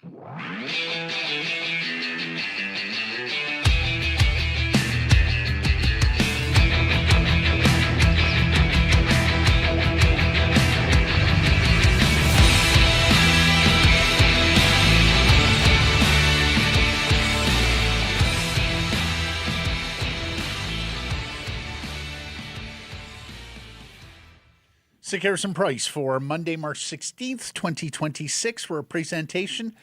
Sick Harrison Price for Monday, March 16th, 2026 for a presentation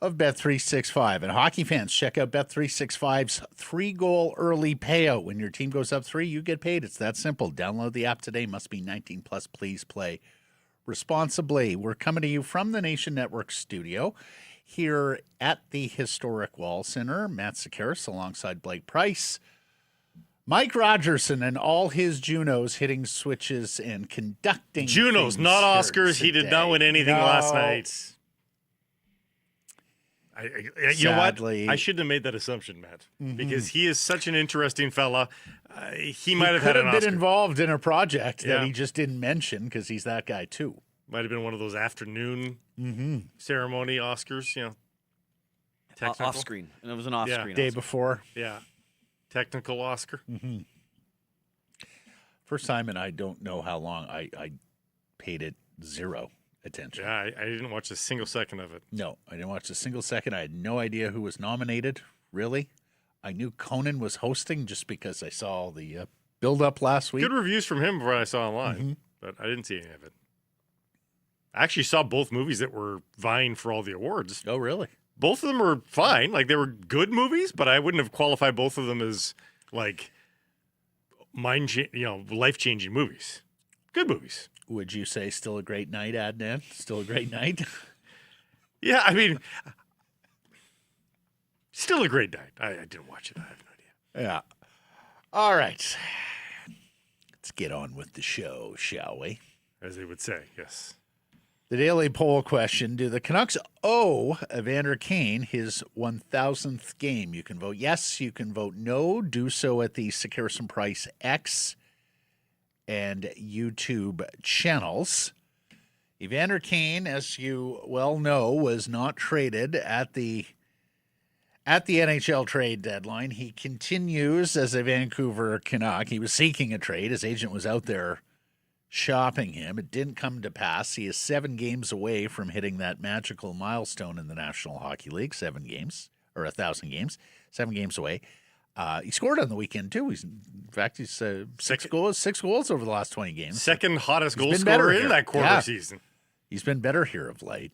of Bet365. And hockey fans, check out Bet365's 3-goal early payout. When your team goes up 3, you get paid. It's that simple. Download the app today. Must be 19 plus. Please play responsibly. We're coming to you from the Nation Network studio here at the historic Wall Center. Matt Sakaris alongside Blake Price. Mike Rogerson and all his Junos hitting switches and conducting Junos, not Oscars. He did not win anything last night. You know what? I shouldn't have made that assumption, Matt, because he is such an interesting fella. He might have had an Oscar. Could have been involved in a project that he just didn't mention because he's that guy too. Might have been one of those afternoon ceremony Oscars, off screen. And it was an off screen. Day Oscar. before. Yeah. Technical Oscar. First time, and I don't know how long, I paid it zero attention. Yeah, I didn't watch a single second of it. No, I didn't watch a single second. I had no idea who was nominated, really. I knew Conan was hosting just because I saw the build-up last week. Good reviews from him before I saw online, but I didn't see any of it. I actually saw both movies that were vying for all the awards. Oh, really? Both of them were fine. Like, they were good movies, but I wouldn't have qualified both of them as, like, life-changing movies. Good movies. Would you say still a great night, Adnan? Still a great night? Yeah, I mean, still a great night. I didn't watch it. I have no idea. Yeah. All right. Let's get on with the show, shall we? As they would say, yes. The daily poll question: do the Canucks owe Evander Kane his 1,000th game? You can vote yes, you can vote no. Do so at the Sick Harrison Price X and YouTube channels. Evander Kane, as you well know, was not traded at the NHL trade deadline. He continues as a Vancouver Canuck. He was seeking a trade. His agent was out there shopping him. It didn't come to pass. He is 7 games away from hitting that magical milestone in the National Hockey League. 7 games, or 1,000 games. 7 games away. He scored on the weekend too. He's 6 goals over the last 20 games. Second hottest goal scorer in that quarter season. He's been better here of late.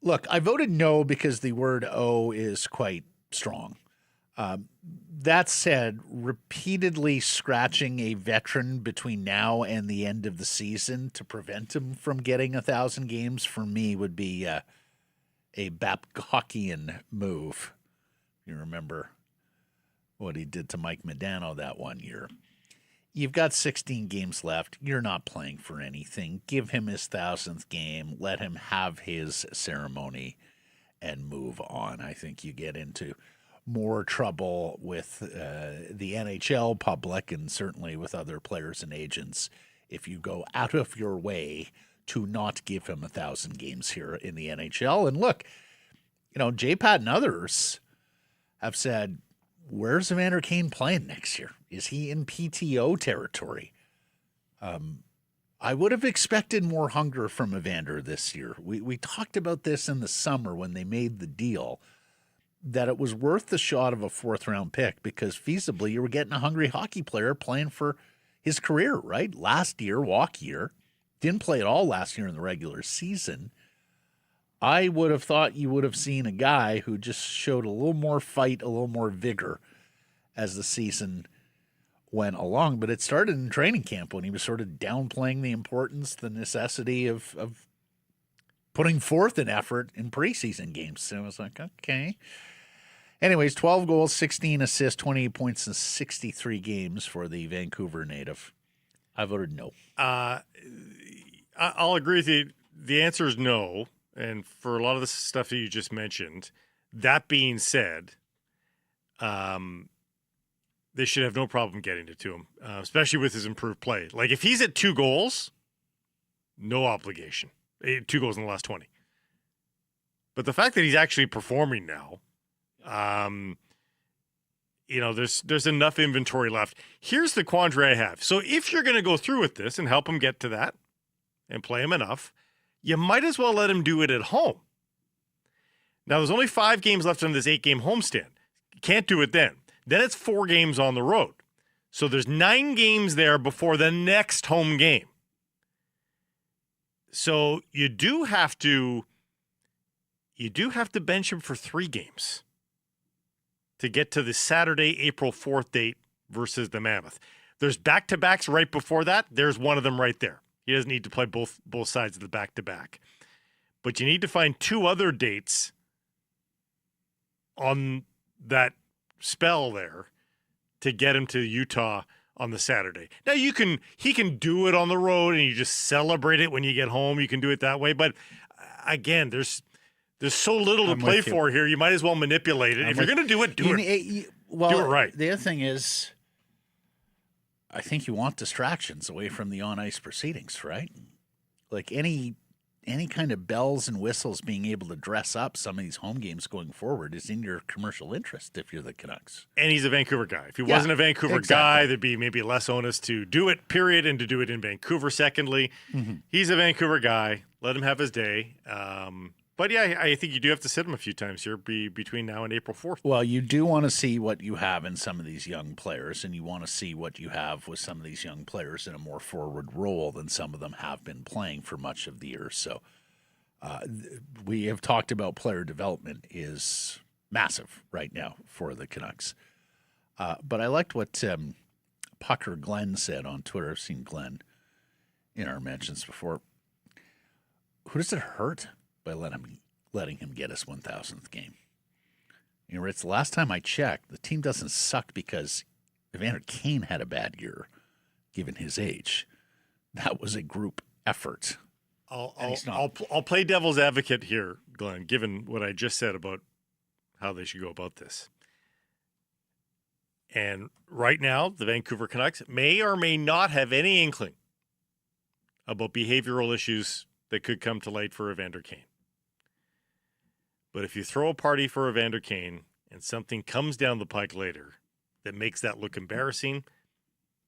Look, I voted no because the word "owe" is quite strong. That said, repeatedly scratching a veteran between now and the end of the season to prevent him from getting 1,000 games for me would be a Babcockian move. You remember what he did to Mike Modano that one year. You've got 16 games left. You're not playing for anything. Give him his 1,000th game. Let him have his ceremony and move on. I think you get into more trouble with the NHL public and certainly with other players and agents if you go out of your way to not give him 1,000 games here in the NHL. And look, J-Pat and others have said, where's Evander Kane playing next year? Is he in PTO territory? I would have expected more hunger from Evander this year. We talked about this in the summer when they made the deal, that it was worth the shot of a 4th-round pick because feasibly you were getting a hungry hockey player playing for his career, right? Last year, walk year, didn't play at all last year in the regular season. I would have thought you would have seen a guy who just showed a little more fight, a little more vigor as the season went along. But it started in training camp when he was sort of downplaying the importance, the necessity of putting forth an effort in preseason games. So I was like, okay. Anyways, 12 goals, 16 assists, 28 points in 63 games for the Vancouver native. I voted no. I'll agree with you. The answer is no. And for a lot of the stuff that you just mentioned, that being said, they should have no problem getting it to him, especially with his improved play. Like, if he's at 2 goals, no obligation. 2 goals in the last 20. But the fact that he's actually performing now, there's enough inventory left. Here's the quandary I have. So if you're going to go through with this and help him get to that and play him enough, you might as well let him do it at home. Now, there's only 5 games left on this 8-game homestand. You can't do it then. Then it's 4 games on the road. So there's 9 games there before the next home game. So you do have to bench him for 3 games to get to the Saturday, April 4th date versus the Mammoth. There's back-to-backs right before that. There's one of them right there. He doesn't need to play both sides of the back-to-back. But you need to find 2 other dates on that spell there to get him to Utah on the Saturday. Now he can do it on the road and you just celebrate it when you get home. You can do it that way. But again, there's so little to play for here. You might as well manipulate it. If you're going to do it, do it right. The other thing is, I think you want distractions away from the on-ice proceedings, right? Like any kind of bells and whistles being able to dress up some of these home games going forward is in your commercial interest if you're the Canucks. And he's a Vancouver guy. If he wasn't a Vancouver guy, there'd be maybe less onus to do it, period, and to do it in Vancouver, secondly. Mm-hmm. He's a Vancouver guy. Let him have his day. But, yeah, I think you do have to sit him a few times here between now and April 4th. Well, you do want to see what you have in some of these young players, and you want to see what you have with some of these young players in a more forward role than some of them have been playing for much of the year. So we have talked about player development is massive right now for the Canucks. But I liked what Pucker Glenn said on Twitter. I've seen Glenn in our mentions before. Who does it hurt by letting him get his 1,000th game? It's the last time I checked, the team doesn't suck because Evander Kane had a bad year, given his age. That was a group effort. I'll play devil's advocate here, Glenn, given what I just said about how they should go about this. And right now, the Vancouver Canucks may or may not have any inkling about behavioral issues that could come to light for Evander Kane. But if you throw a party for Evander Kane and something comes down the pike later that makes that look embarrassing,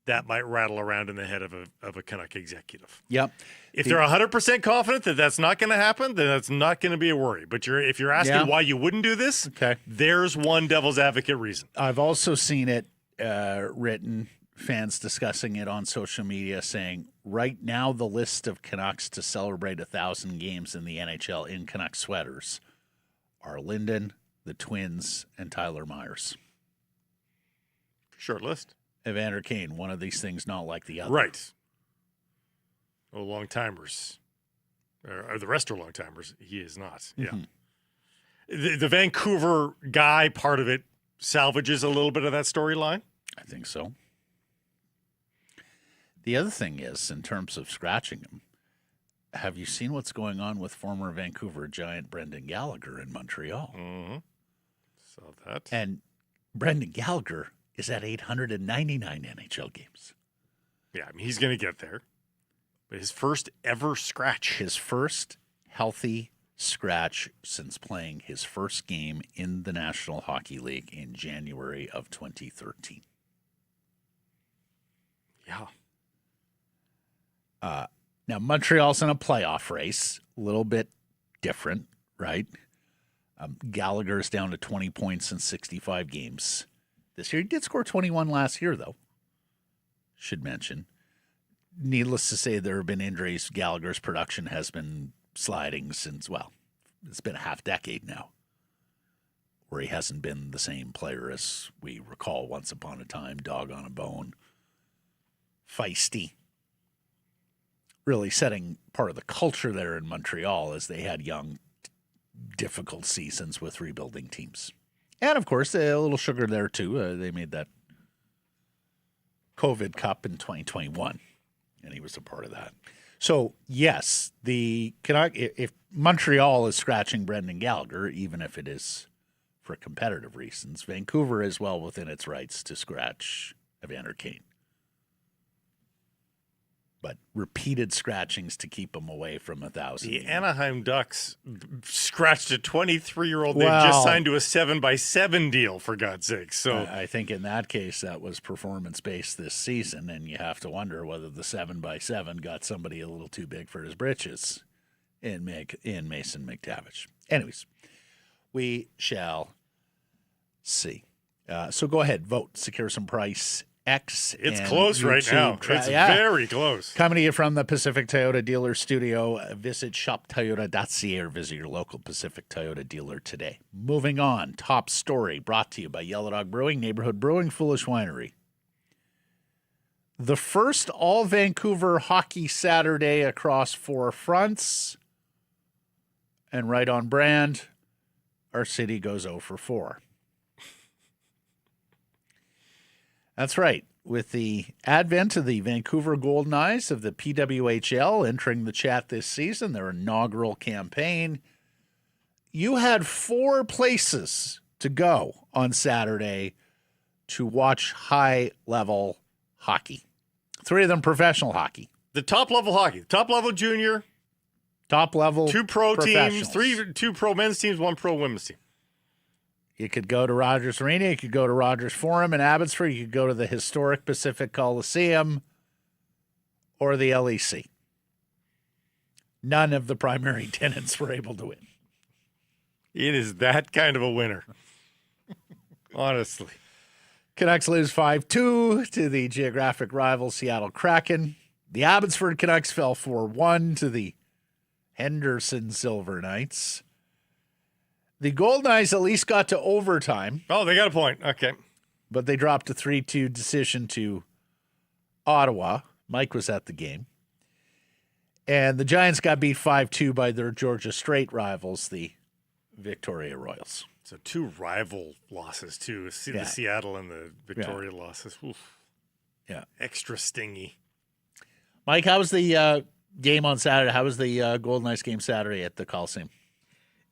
that might rattle around in the head of a Canuck executive. Yep. If they're 100% confident that that's not going to happen, then that's not going to be a worry. But if you're asking why you wouldn't do this, there's one devil's advocate reason. I've also seen it written, fans discussing it on social media, saying right now the list of Canucks to celebrate 1,000 games in the NHL in Canuck sweaters are Linden, the Twins, and Tyler Myers. Short list. Evander Kane, one of these things not like the other. Right. Oh, long-timers. Or the rest are long-timers. He is not. Mm-hmm. Yeah. The Vancouver guy part of it salvages a little bit of that storyline? I think so. The other thing is, in terms of scratching him, have you seen what's going on with former Vancouver Giant Brendan Gallagher in Montreal? Mm-hmm. Saw that. And Brendan Gallagher is at 899 NHL games. Yeah, I mean, he's going to get there. But his first ever scratch. His first healthy scratch since playing his first game in the National Hockey League in January of 2013. Yeah. Now, Montreal's in a playoff race, a little bit different, right? Gallagher's down to 20 points in 65 games this year. He did score 21 last year, though, should mention. Needless to say, there have been injuries. Gallagher's production has been sliding since, well, it's been a half decade now, where he hasn't been the same player as we recall once upon a time, dog on a bone, feisty. Really setting part of the culture there in Montreal as they had young, difficult seasons with rebuilding teams. And, of course, a little sugar there, too. They made that COVID Cup in 2021, and he was a part of that. So, yes, if Montreal is scratching Brendan Gallagher, even if it is for competitive reasons, Vancouver is well within its rights to scratch Evander Kane. but repeated scratchings to keep him away from 1,000. The Anaheim Ducks scratched a 23-year-old. They've just signed to a 7x7 deal, for God's sake. So I think in that case, that was performance-based this season, and you have to wonder whether the 7x7 got somebody a little too big for his britches in Mason McTavish. Anyways, we shall see. So go ahead, vote, secure some price. It's close right now. It's very close. Coming to you from the Pacific Toyota Dealer Studio. Visit shoptoyota.ca or visit your local Pacific Toyota dealer today. Moving on, top story brought to you by Yellow Dog Brewing, Neighborhood Brewing, Foolish Winery. The first all-Vancouver hockey Saturday across 4 fronts. And right on brand, our city goes 0 for 4. That's right. With the advent of the Vancouver Golden Knights of the PWHL entering the chat this season, their inaugural campaign, you had 4 places to go on Saturday to watch high-level hockey. 3 of them professional hockey. The top-level hockey. Top-level junior. Top-level 2 pro teams, 2 pro men's teams, 1 pro women's team. You could go to Rogers Arena. You could go to Rogers Forum in Abbotsford. You could go to the historic Pacific Coliseum or the LEC. None of the primary tenants were able to win. It is that kind of a winner. Honestly. Canucks lose 5-2 to the geographic rival Seattle Kraken. The Abbotsford Canucks fell 4-1 to the Henderson Silver Knights. The Golden Knights at least got to overtime. Oh, they got a point. Okay. But they dropped a 3-2 decision to Ottawa. Mike was at the game. And the Giants got beat 5-2 by their Georgia Strait rivals, the Victoria Royals. So 2 rival losses, too. The Seattle and the Victoria losses. Oof. Yeah. Extra stingy. Mike, how was the game on Saturday? How was the Golden Knights game Saturday at the Coliseum?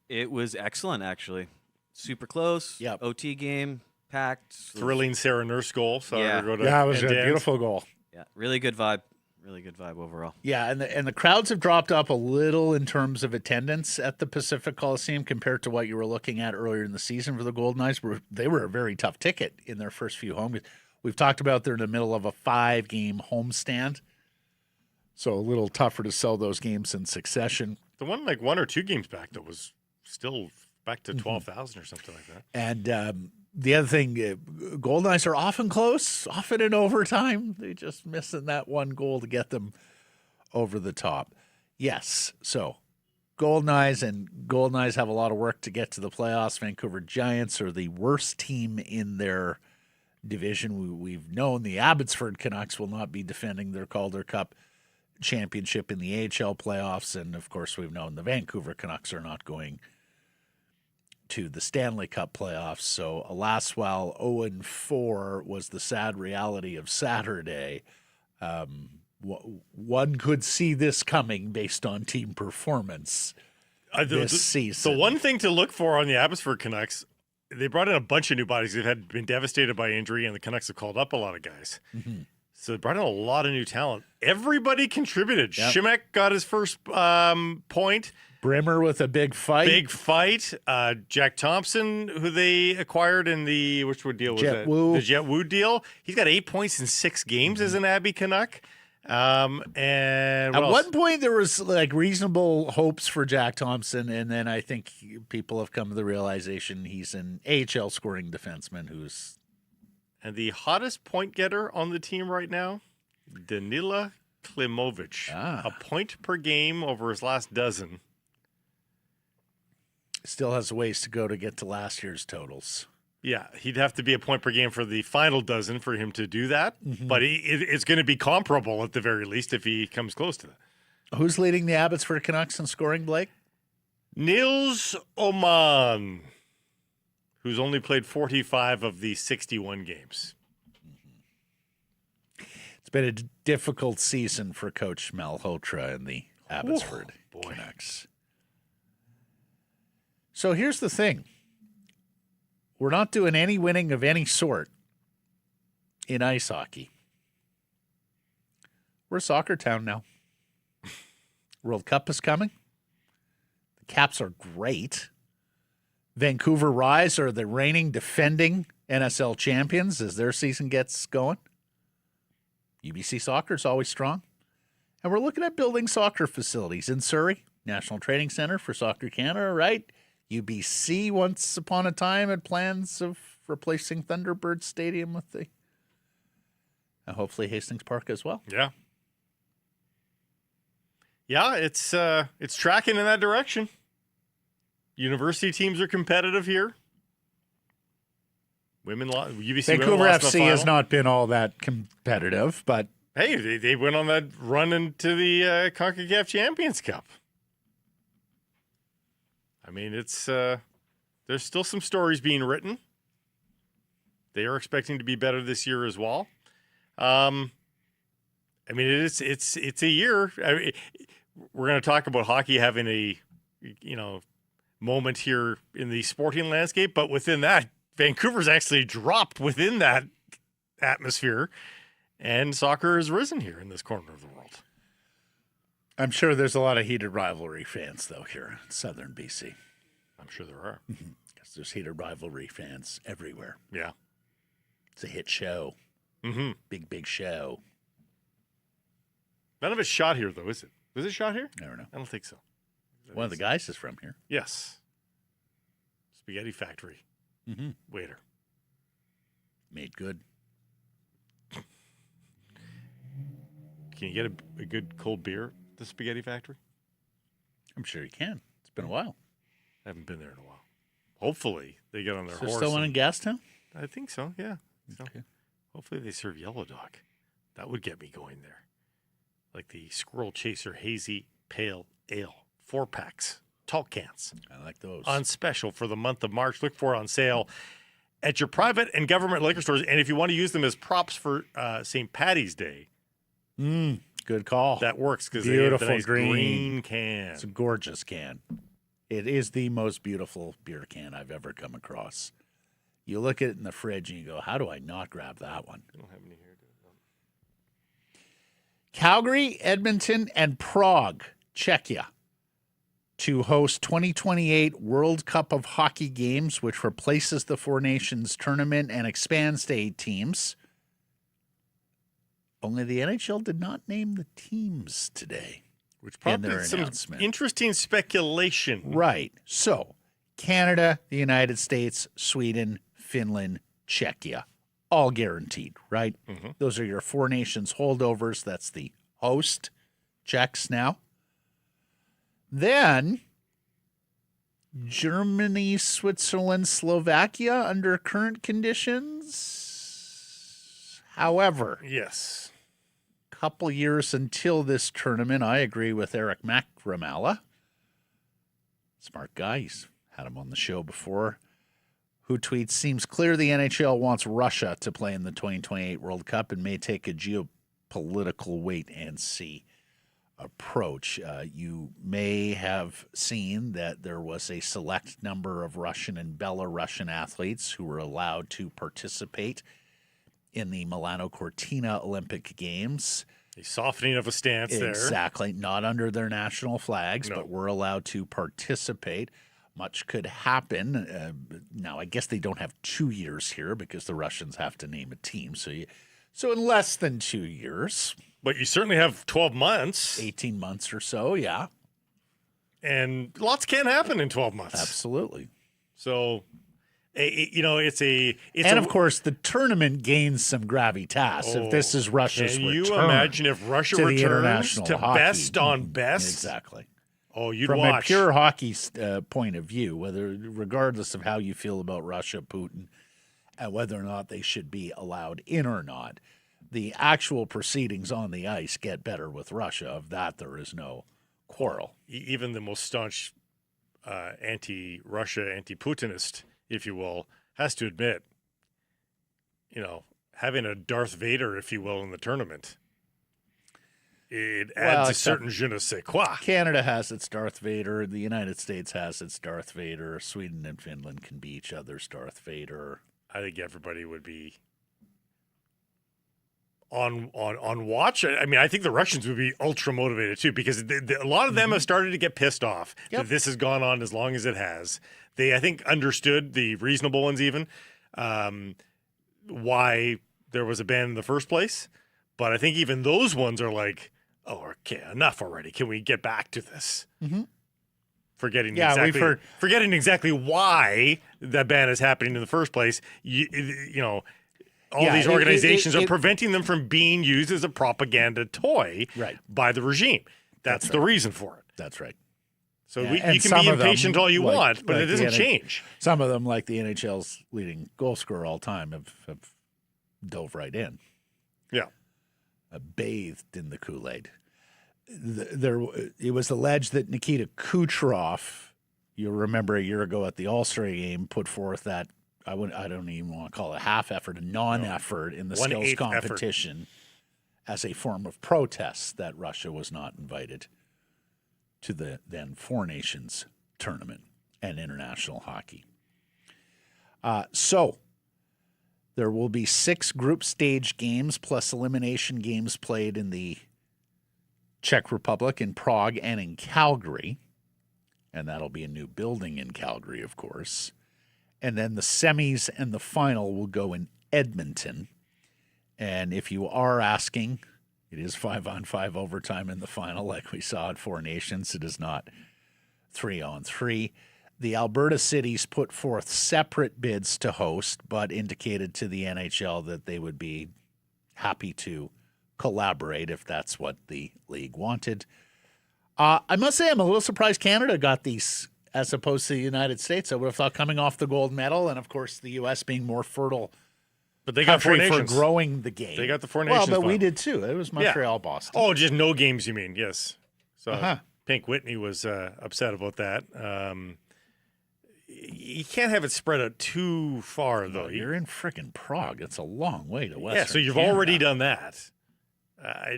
It was excellent, actually. Super close. Yep. OT game, packed. Thrilling Sarah Nurse goal. So Yeah. It was a beautiful goal. Yeah, really good vibe. Really good vibe overall. Yeah, and the crowds have dropped up a little in terms of attendance at the Pacific Coliseum compared to what you were looking at earlier in the season for the Golden Knights. They were a very tough ticket in their first few home games. We've talked about they're in the middle of a 5-game homestand, so a little tougher to sell those games in succession. The one 1 or 2 games back, though, was still back to 12,000 or something like that. And the other thing, Golden Knights are often close, often in overtime. They just missing that one goal to get them over the top. Yes, so Golden Knights have a lot of work to get to the playoffs. Vancouver Giants are the worst team in their division. We've known the Abbotsford Canucks will not be defending their Calder Cup championship in the AHL playoffs. And, of course, we've known the Vancouver Canucks are not going to the Stanley Cup playoffs. So, alas, while 0-4 was the sad reality of Saturday, one could see this coming based on team performance this season. The one thing to look for on the Abbotsford Canucks, they brought in a bunch of new bodies that had been devastated by injury, and the Canucks have called up a lot of guys. Mm-hmm. So they brought in a lot of new talent. Everybody contributed. Yep. Šimek got his first point. Brimmer with a big fight. Jack Thompson, who they acquired in the the Jet Woo deal. He's got 8 points in 6 games as an Abbey Canuck. And at one point there was reasonable hopes for Jack Thompson, and then I think people have come to the realization he's an AHL scoring defenseman and the hottest point getter on the team right now, Danila Klimovic. A point per game over his last dozen. Still has a ways to go to get to last year's totals. Yeah, he'd have to be a point per game for the final dozen for him to do that. Mm-hmm. But it's going to be comparable at the very least if he comes close to that. Who's leading the Abbotsford Canucks in scoring, Blake? Nils Oman, who's only played 45 of the 61 games. It's been a difficult season for Coach Malhotra and the Abbotsford Canucks. So here's the thing. We're not doing any winning of any sort in ice hockey. We're a soccer town now. World Cup is coming. The Caps are great. Vancouver Rise are the reigning, defending NSL champions as their season gets going. UBC Soccer is always strong. And we're looking at building soccer facilities in Surrey, National Training Center for Soccer Canada, right? UBC once upon a time had plans of replacing Thunderbird Stadium with the hopefully Hastings Park as well. Yeah. Yeah, it's tracking in that direction. University teams are competitive here. UBC Vancouver lost in the FC final. has not been all that competitive, but Hey, they went on that run into the CONCACAF Champions Cup. I mean, it's there's still some stories being written. They are expecting to be better this year as well. I mean, it's a year. We're going to talk about hockey having a moment here in the sporting landscape, but within that, Vancouver's actually dropped within that atmosphere, and soccer has risen here in this corner of the world. I'm sure there's a lot of heated rivalry fans, though, here in southern BC. I'm sure there are. Because there's heated rivalry fans everywhere. Yeah. It's a hit show. Mm-hmm. Big show. None of it's shot here, though, is it? Was it shot here? Never know. I don't think so. One of the guys is from here. Yes. Spaghetti Factory. Mm-hmm. Waiter. Made good. Can you get a good cold beer at the Spaghetti Factory? I'm sure you can. It's been a while. I haven't been there in a while. Hopefully they get on their Is there horse. still one in Gastown? I think so, yeah. So Okay. hopefully they serve Yellow Dog. That would get me going there. Like the Squirrel Chaser Hazy Pale Ale. 4-packs. Tall cans. I like those. On special for the month of March. Look for it on sale at your private and government liquor stores. And if you want to use them as props for St. Paddy's Day, good call. that works because they Beautiful have the nice green can. It's a gorgeous can. It is the most beautiful beer can I've ever come across. You look at it in the fridge and you go, how do I not grab that one? I don't have any here. Calgary, Edmonton, and Prague, Czechia, to host 2028 World Cup of Hockey games, which replaces the Four Nations tournament and expands to 8 teams. Only the NHL did not name the teams today. Which in their prompted some announcement. interesting speculation. Right. So, Canada, the United States, Sweden, Finland, Czechia, all guaranteed, right? Mm-hmm. Those are your Four Nations holdovers. That's the host, Czechs now. Then, Germany, Switzerland, Slovakia under current conditions. However, Yes. couple years until this tournament, I agree with Eric McRamala. Smart guy. He's had him on the show before. Who tweets, seems clear the NHL wants Russia to play in the 2028 World Cup and may take a geopolitical wait-and-see approach. You may have seen that there was a select number of Russian and Belarusian athletes who were allowed to participate in the Milano Cortina Olympic Games. A softening of a stance there. Exactly. Not under their national flags, No. but were allowed to participate. Much could happen. Now, I guess they don't have 2 years here because the Russians have to name a team. So in less than 2 years, But you certainly have 12 months. 18 months or so, yeah. And lots can happen in 12 months. Absolutely. So, it's And, of course, the tournament gains some gravitas if this is Russia's Can return. you imagine if Russia to the returns international to hockey. best on best? Exactly. Oh, you'd From watch. a pure hockey point of view, regardless of how you feel about Russia, Putin, and whether or not they should be allowed in or not, the actual proceedings on the ice get better with Russia. Of that, there is no quarrel. Even the most staunch anti-Russia, anti-Putinist, if you will, has to admit, having a Darth Vader, if you will, in the tournament, it adds a certain je ne sais quoi. Canada has its Darth Vader. The United States has its Darth Vader. Sweden and Finland can be each other's Darth Vader. I think everybody would be on watch. I mean, I think the Russians would be ultra motivated too, because a lot of them have started to get pissed off that this has gone on as long as it has. They, I think, understood, the reasonable ones even, why there was a ban in the first place. But I think even those ones are like, oh, okay, enough already. Can we get back to this? Mm-hmm. Forgetting exactly why that ban is happening in the first place. You know, all these organizations are preventing them from being used as a propaganda toy by the regime. That's the reason for it. That's right. So you can be impatient all you want, but it doesn't change. Some of them, like the NHL's leading goal scorer all time, have dove right in. Yeah. Bathed in the Kool-Aid. It was alleged that Nikita Kucherov, you'll remember a year ago at the All-Star game, put forth that, I don't even want to call it a half effort, a non-effort in the skills competition as a form of protest that Russia was not invited to the then Four Nations tournament and international hockey. So there will be 6 group stage games plus elimination games played in the Czech Republic, in Prague, and in Calgary. And that'll be a new building in Calgary, of course. And then the semis and the final will go in Edmonton. And if you are asking, it is 5-on-5 overtime in the final like we saw at Four Nations. It is not 3-on-3. The Alberta cities put forth separate bids to host, but indicated to the NHL that they would be happy to collaborate if that's what the league wanted. I must say I'm a little surprised Canada got these as opposed to the United States. I would have thought coming off the gold medal, and of course the U.S. being more fertile, but they got Four Nations for growing the game. They got the Four Nations. Well, but we did too. It was Montreal, Boston. Oh, just no games, you mean? Yes. So Pink Whitney was upset about that. You can't have it spread out too far, though. You're in frickin' Prague. It's a long way to Western Yeah, so you've Canada. already done that.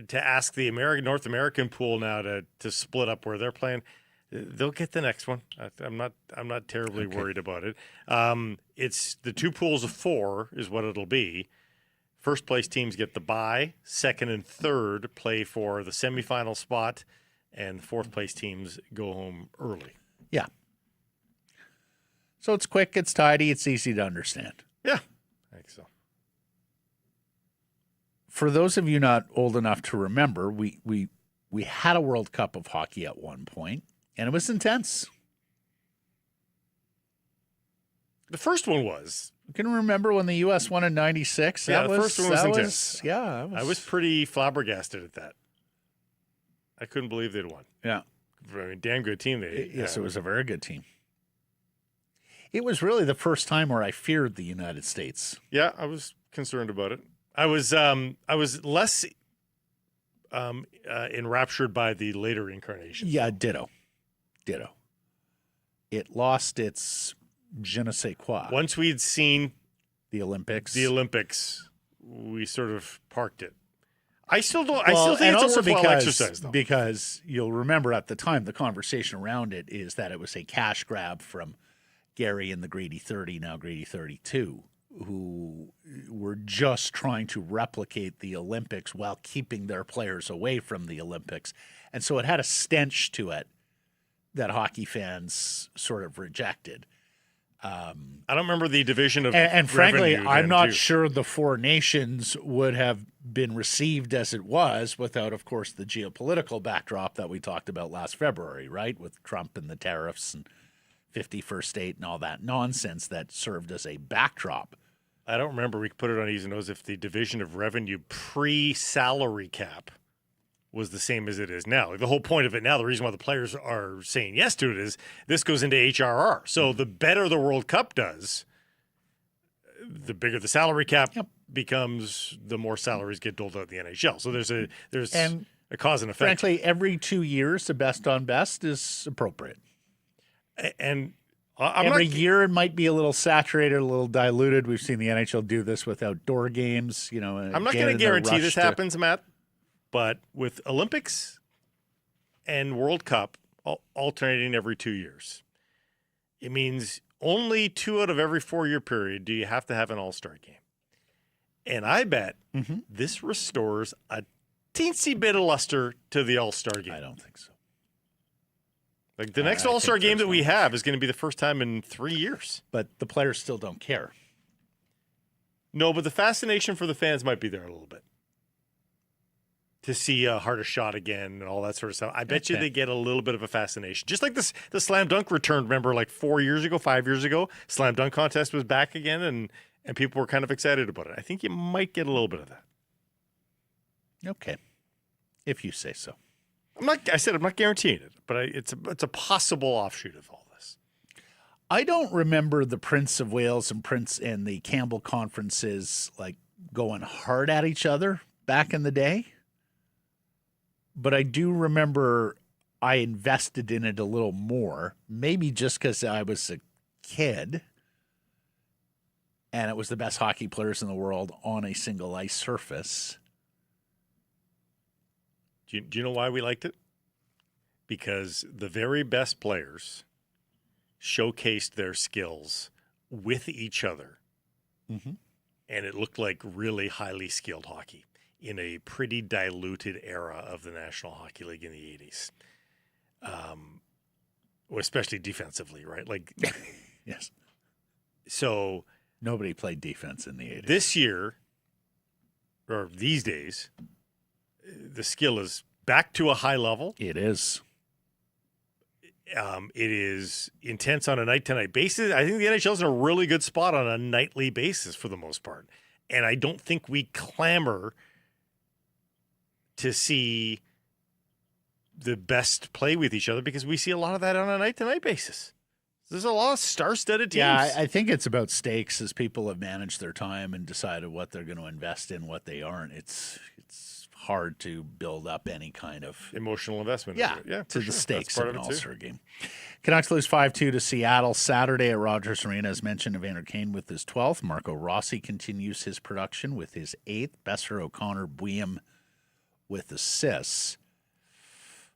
To ask the North American pool now to split up where they're playing, they'll get the next one. I'm not terribly worried about it. It's the 2 pools of 4 is what it'll be. First place teams get the bye. Second and third play for the semifinal spot, and fourth place teams go home early. Yeah. So it's quick, it's tidy, it's easy to understand. Yeah, I think so. For those of you not old enough to remember, we had a World Cup of hockey at one point, and it was intense. The first one was. You can remember when the U.S. won in '96? Yeah, the first one was intense. I was pretty flabbergasted at that. I couldn't believe they'd won. Yeah. I mean, damn good team. Yes, it was a very good team. It was really the first time where I feared the United States. Yeah, I was concerned about it. I was less enraptured by the later incarnation. Yeah, ditto. It lost its je ne sais quoi. Once we'd seen the Olympics, we sort of parked it. I still don't. Well, I still think it's a worthwhile because, exercise, though. Because you'll remember at the time the conversation around it is that it was a cash grab from Gary and the Greedy 30, now Greedy 32, who were just trying to replicate the Olympics while keeping their players away from the Olympics. And so it had a stench to it that hockey fans sort of rejected. I don't remember the division of and frankly, I'm not too. sure the Four Nations would have been received as it was without, of course, the geopolitical backdrop that we talked about last February, right? With Trump and the tariffs and 51st state and all that nonsense that served as a backdrop. I don't remember. We could put it on Easy Nose if the division of revenue pre-salary cap was the same as it is now. Like the whole point of it now, the reason why the players are saying yes to it is this goes into HRR. So the better the World Cup does, the bigger the salary cap becomes, the more salaries get doled out in the NHL. So there's a cause and effect. Frankly, every 2 years, the best on best is appropriate. And every year it might be a little saturated, a little diluted. We've seen the NHL do this with outdoor games. You know, I'm not going to guarantee this happens, Matt. But with Olympics and World Cup alternating every 2 years, it means only 2 out of every 4-year period do you have to have an all-star game. And I bet this restores a teensy bit of luster to the All-Star game. I don't think so. Like the next All-Star game that we have is going to be the first time in 3 years. But the players still don't care. No, but the fascination for the fans might be there a little bit. To see a harder shot again and all that sort of stuff. I bet you they get a little bit of a fascination. Just like the slam dunk return, remember, like 5 years ago, slam dunk contest was back again and people were kind of excited about it. I think you might get a little bit of that. Okay. If you say so. I'm not guaranteeing it, but it's a possible offshoot of all this. I don't remember the Prince of Wales and the Campbell conferences like going hard at each other back in the day. But I do remember I invested in it a little more, maybe just because I was a kid and it was the best hockey players in the world on a single ice surface. Do you know why we liked it? Because the very best players showcased their skills with each other. Mm-hmm. And it looked like really highly skilled hockey in a pretty diluted era of the National Hockey League in the 80s. Especially defensively, right? Like, yes. So nobody played defense in the 80s. This year, or these days, the skill is back to a high level. It is. It is intense on a night-to-night basis. I think the NHL is in a really good spot on a nightly basis for the most part. And I don't think we clamor to see the best play with each other because we see a lot of that on a night-to-night basis. There's a lot of star-studded teams. Yeah, I think it's about stakes as people have managed their time and decided what they're going to invest in, what they aren't. It's hard to build up any kind of emotional investment. Yeah, to the stakes of an All-Star game. Canucks lose 5-2 to Seattle Saturday at Rogers Arena. As mentioned, Evander Kane with his 12th. Marco Rossi continues his production with his 8th. Besser, O'Connor, Buiam with assists.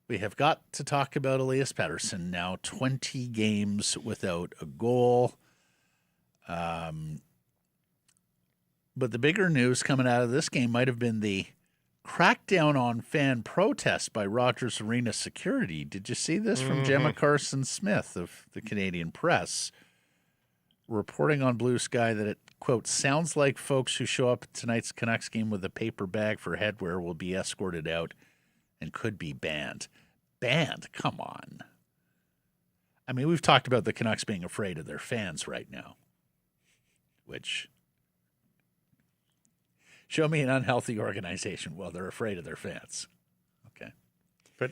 We have got to talk about Elias Pettersson now. 20 games without a goal. But the bigger news coming out of this game might have been the crackdown on fan protests by Rogers Arena security. Did you see this from Gemma Carson-Smith of the Canadian Press, reporting on Blue Sky that it, quote, sounds like folks who show up at tonight's Canucks game with a paper bag for headwear will be escorted out and could be banned. Banned? Come on. I mean, we've talked about the Canucks being afraid of their fans right now, which... Show me an unhealthy organization. Well, they're afraid of their fans. Okay. But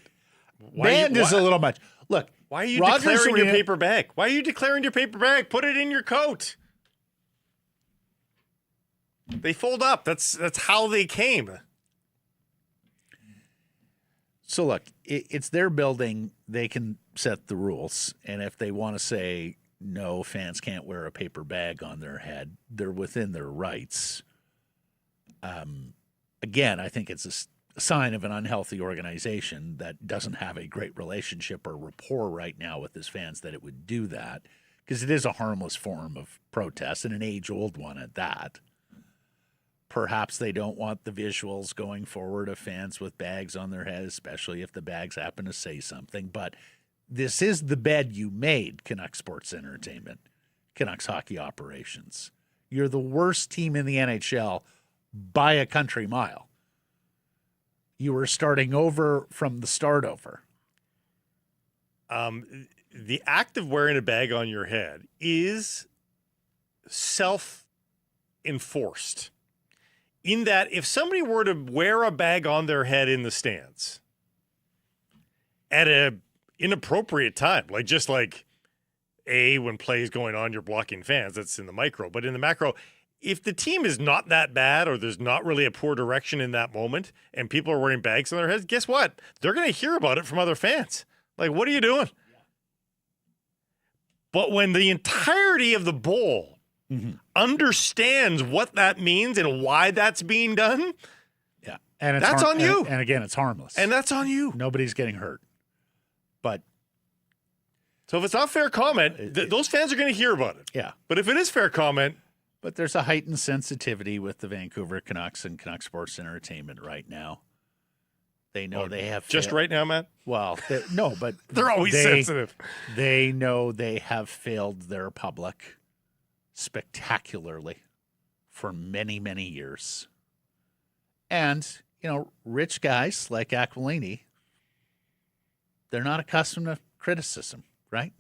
banned is a little much. Look, why are you declaring your paper bag? Why are you declaring your paper bag? Put it in your coat. They fold up. That's how they came. So look, it's their building. They can set the rules. And if they want to say, no, fans can't wear a paper bag on their head, they're within their rights. Again, I think it's a sign of an unhealthy organization that doesn't have a great relationship or rapport right now with its fans that it would do that, because it is a harmless form of protest and an age-old one at that. Perhaps they don't want the visuals going forward of fans with bags on their head, especially if the bags happen to say something. But this is the bed you made, Canucks Sports Entertainment, Canucks Hockey Operations. You're the worst team in the NHL by a country mile. You were starting over from the start over. The act of wearing a bag on your head is self-enforced. In that if somebody were to wear a bag on their head in the stands at an inappropriate time, when play is going on, you're blocking fans, that's in the micro. But in the macro, if the team is not that bad or there's not really a poor direction in that moment and people are wearing bags on their heads, guess what? They're going to hear about it from other fans. Like, what are you doing? Yeah. But when the entirety of the bowl understands what that means and why that's being done, yeah, and that's on you. And again, it's harmless. And that's on you. Nobody's getting hurt. But so if it's not fair comment, those fans are going to hear about it. Yeah. But if it is fair comment, But there's a heightened sensitivity with the Vancouver Canucks and Canucks Sports Entertainment right now. They know they have just right now, Matt. Well, no, but they're always sensitive. They know they have failed their public spectacularly for many, many years. And, rich guys like Aquilini, they're not accustomed to criticism, right?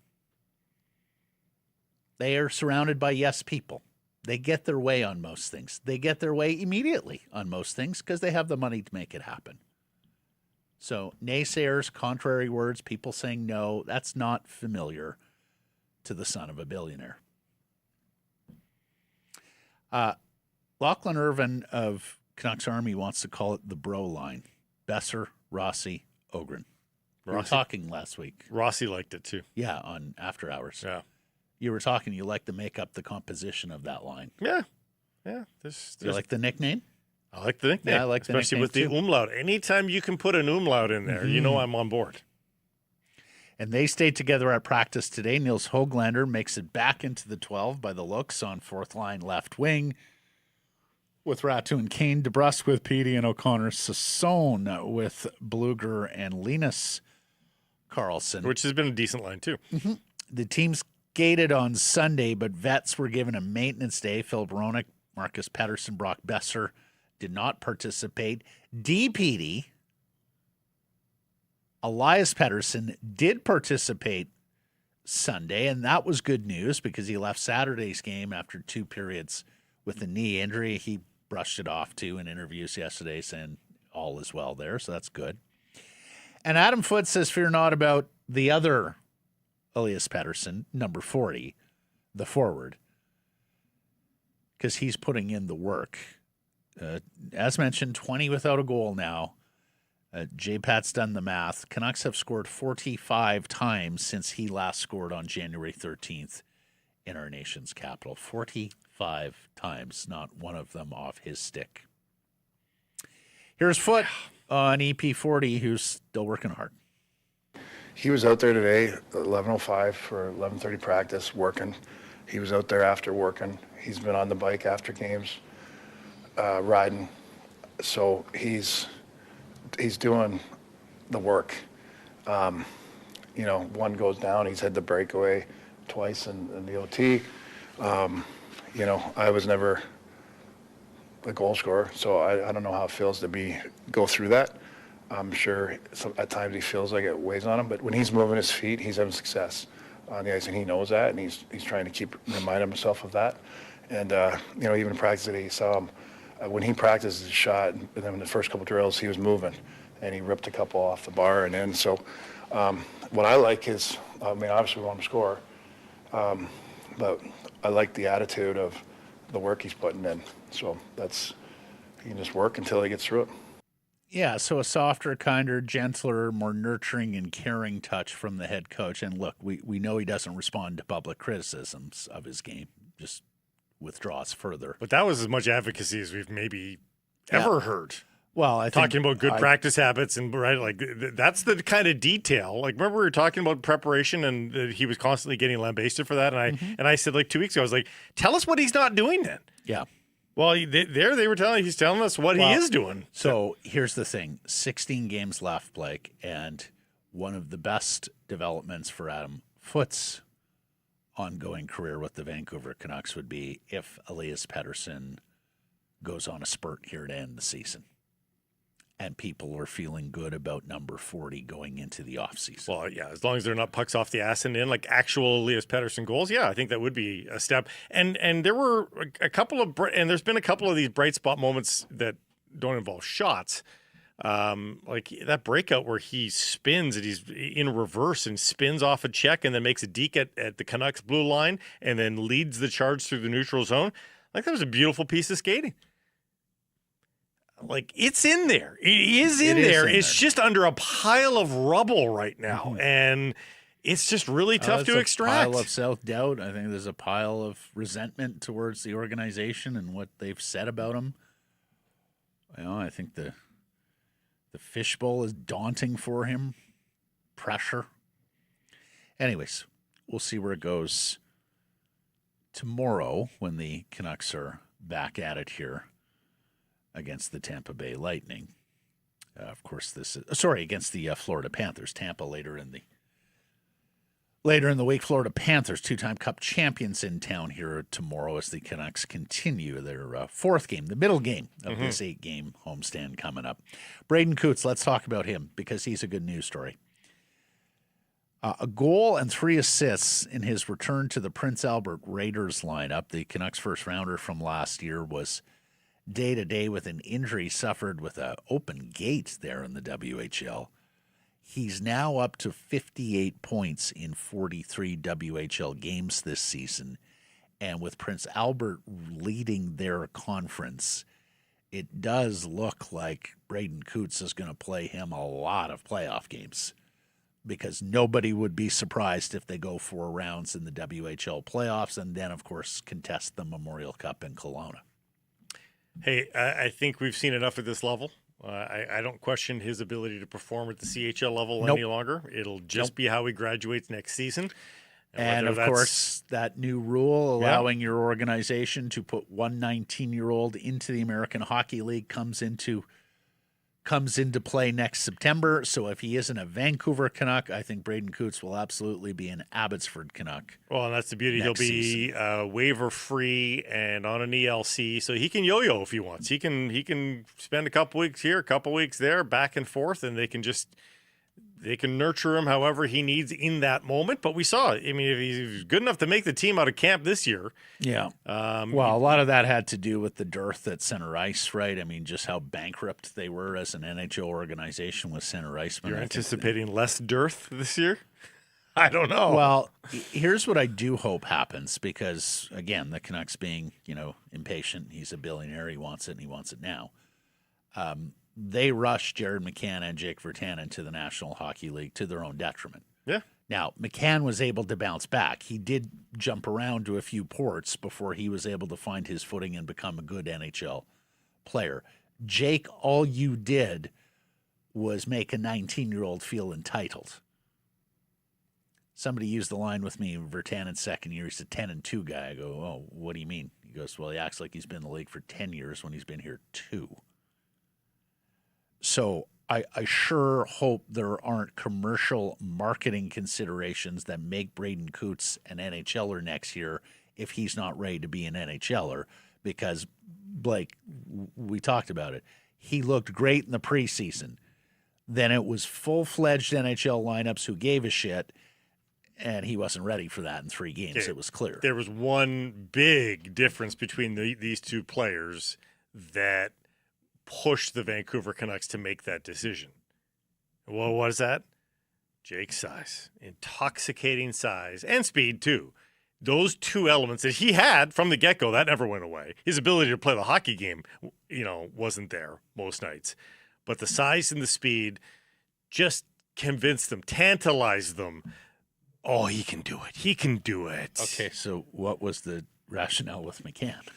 They are surrounded by yes people. They get their way on most things. They get their way immediately on most things because they have the money to make it happen. So naysayers, contrary words, people saying no, that's not familiar to the son of a billionaire. Lachlan Irvin of Canucks Army wants to call it the bro line. Besser, Rossi, Ogren. We were talking last week. Rossi liked it too. Yeah, on After Hours. Yeah. You were talking, you like to make up the composition of that line. Yeah. Yeah. You like the nickname? I like the nickname. Yeah, I like the especially nickname with the too. umlaut. Anytime you can put an umlaut in there, I'm on board. And they stayed together at practice today. Nils Höglander makes it back into the 12 by the looks on fourth line left wing. With Ratu and Kane, DeBrusque with Petey and O'Connor, Sassone with Bluger and Linus Carlson. Which has been a decent line too. Mm-hmm. The team skated on Sunday, but vets were given a maintenance day. Phil Baronic, Marcus Pettersson, Brock Besser did not participate. DPD, Elias Pettersson did participate Sunday, and that was good news because he left Saturday's game after 2 periods with a knee injury. He brushed it off too in interviews yesterday, saying all is well there, so that's good. And Adam Foote says, fear not about the other Elias Pettersson, number 40, the forward, because he's putting in the work. As mentioned, 20 without a goal now. J-Pat's done the math. Canucks have scored 45 times since he last scored on January 13th in our nation's capital. 45 times, not one of them off his stick. Here's Foote on EP40, who's still working hard. He was out there today at 11:05 for 11:30 practice, working. He was out there after working. He's been on the bike after games, riding. So he's doing the work. One goes down. He's had the breakaway twice in the OT. I was never a goal scorer, so I don't know how it feels to go through that. I'm sure at times he feels like it weighs on him, but when he's moving his feet, he's having success on the ice, and he knows that, and he's trying to remind himself of that. And even in practice today, you saw him when he practiced his shot, and then in the first couple drills, he was moving, and he ripped a couple off the bar and in. So what I like is, obviously we want to score, but I like the attitude of the work he's putting in. So he can just work until he gets through it. Yeah, so a softer, kinder, gentler, more nurturing and caring touch from the head coach. And look, we know he doesn't respond to public criticisms of his game, just withdraws further. But that was as much advocacy as we've maybe ever heard. Well, I think talking about good practice habits and that's the kind of detail. Like, remember we were talking about preparation and he was constantly getting lambasted for that. And I said 2 weeks ago, I was like, tell us what he's not doing then. Yeah. Well, he's telling us what he is doing. So here's the thing: 16 games left, Blake, and one of the best developments for Adam Foote's ongoing career with the Vancouver Canucks would be if Elias Pettersson goes on a spurt here to end the season, and people are feeling good about number 40 going into the offseason. Well, yeah, as long as they're not pucks off the ass and in, like actual Elias Pettersson goals, yeah, I think that would be a step. And there were there's been a couple of these bright spot moments that don't involve shots. Like that breakout where he spins and he's in reverse and spins off a check and then makes a deke at the Canucks blue line and then leads the charge through the neutral zone. Like, that was a beautiful piece of skating. Like, it's in there. It is in there. It's just under a pile of rubble right now. And it's just really tough to extract. A pile of self-doubt. I think there's a pile of resentment towards the organization and what they've said about him. I think the fishbowl is daunting for him. Pressure. Anyways, we'll see where it goes tomorrow, when the Canucks are back at it here against the Tampa Bay Lightning. Of course, this is against the Florida Panthers. Tampa later in the week. Florida Panthers, two-time Cup champions in town here tomorrow as the Canucks continue their fourth game, the middle game of this 8-game homestand coming up. Braden Coots, let's talk about him because he's a good news story. A goal and 3 assists in his return to the Prince Albert Raiders lineup. The Canucks first-rounder from last year was day-to-day with an injury suffered with an open gate there in the WHL. He's now up to 58 points in 43 WHL games this season. And with Prince Albert leading their conference, it does look like Braden Coots is going to play him a lot of playoff games because nobody would be surprised if they go 4 rounds in the WHL playoffs and then, of course, contest the Memorial Cup in Kelowna. Hey, I think we've seen enough at this level. I don't question his ability to perform at the CHL level any longer. It'll just be how he graduates next season. And of course, that new rule allowing your organization to put one 19-year-old into the American Hockey League comes into play next September. So if he isn't a Vancouver Canuck, I think Braden Coots will absolutely be an Abbotsford Canuck. Well, and that's the beauty. He'll be waiver free and on an ELC, so he can yo-yo if he wants. He can spend a couple weeks here, a couple weeks there, back and forth, and they can nurture him however he needs in that moment. But we saw it. I mean, if he's good enough to make the team out of camp this year. Yeah. Well, a lot of that had to do with the dearth at center ice, right? I mean, just how bankrupt they were as an NHL organization with center ice. You're anticipating less dearth this year? I don't know. Well, here's what I do hope happens because, again, the Canucks being, impatient. He's a billionaire. He wants it, and he wants it now. They rushed Jared McCann and Jake Virtanen to the National Hockey League to their own detriment. Yeah. Now, McCann was able to bounce back. He did jump around to a few ports before he was able to find his footing and become a good NHL player. Jake, all you did was make a 19-year-old feel entitled. Somebody used the line with me, Virtanen's second year, he's a 10-2 guy. I go, oh, what do you mean? He goes, well, he acts like he's been in the league for 10 years when he's been here 2. So I sure hope there aren't commercial marketing considerations that make Braden Coots an NHLer next year if he's not ready to be an NHLer because, Blake, we talked about it. He looked great in the preseason. Then it was full-fledged NHL lineups who gave a shit, and he wasn't ready for that in 3 games. It was clear. There was one big difference between these two players that pushed the Vancouver Canucks to make that decision. Well, what is that? Jake's size, intoxicating size, and speed too. Those 2 elements that he had from the get-go, that never went away. His ability to play the hockey game, wasn't there most nights. But the size and the speed just convinced them, tantalized them. Oh, he can do it. He can do it. Okay, so what was the rationale with McCann?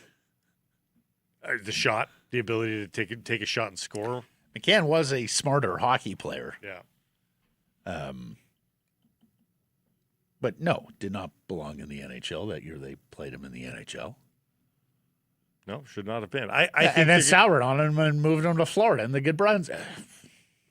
The shot, the ability to take a shot and score. McCann was a smarter hockey player. Yeah. But no, did not belong in the NHL. That year they played him in the NHL. No, should not have been. I think and then soured on him and moved him to Florida and the Good Bruns.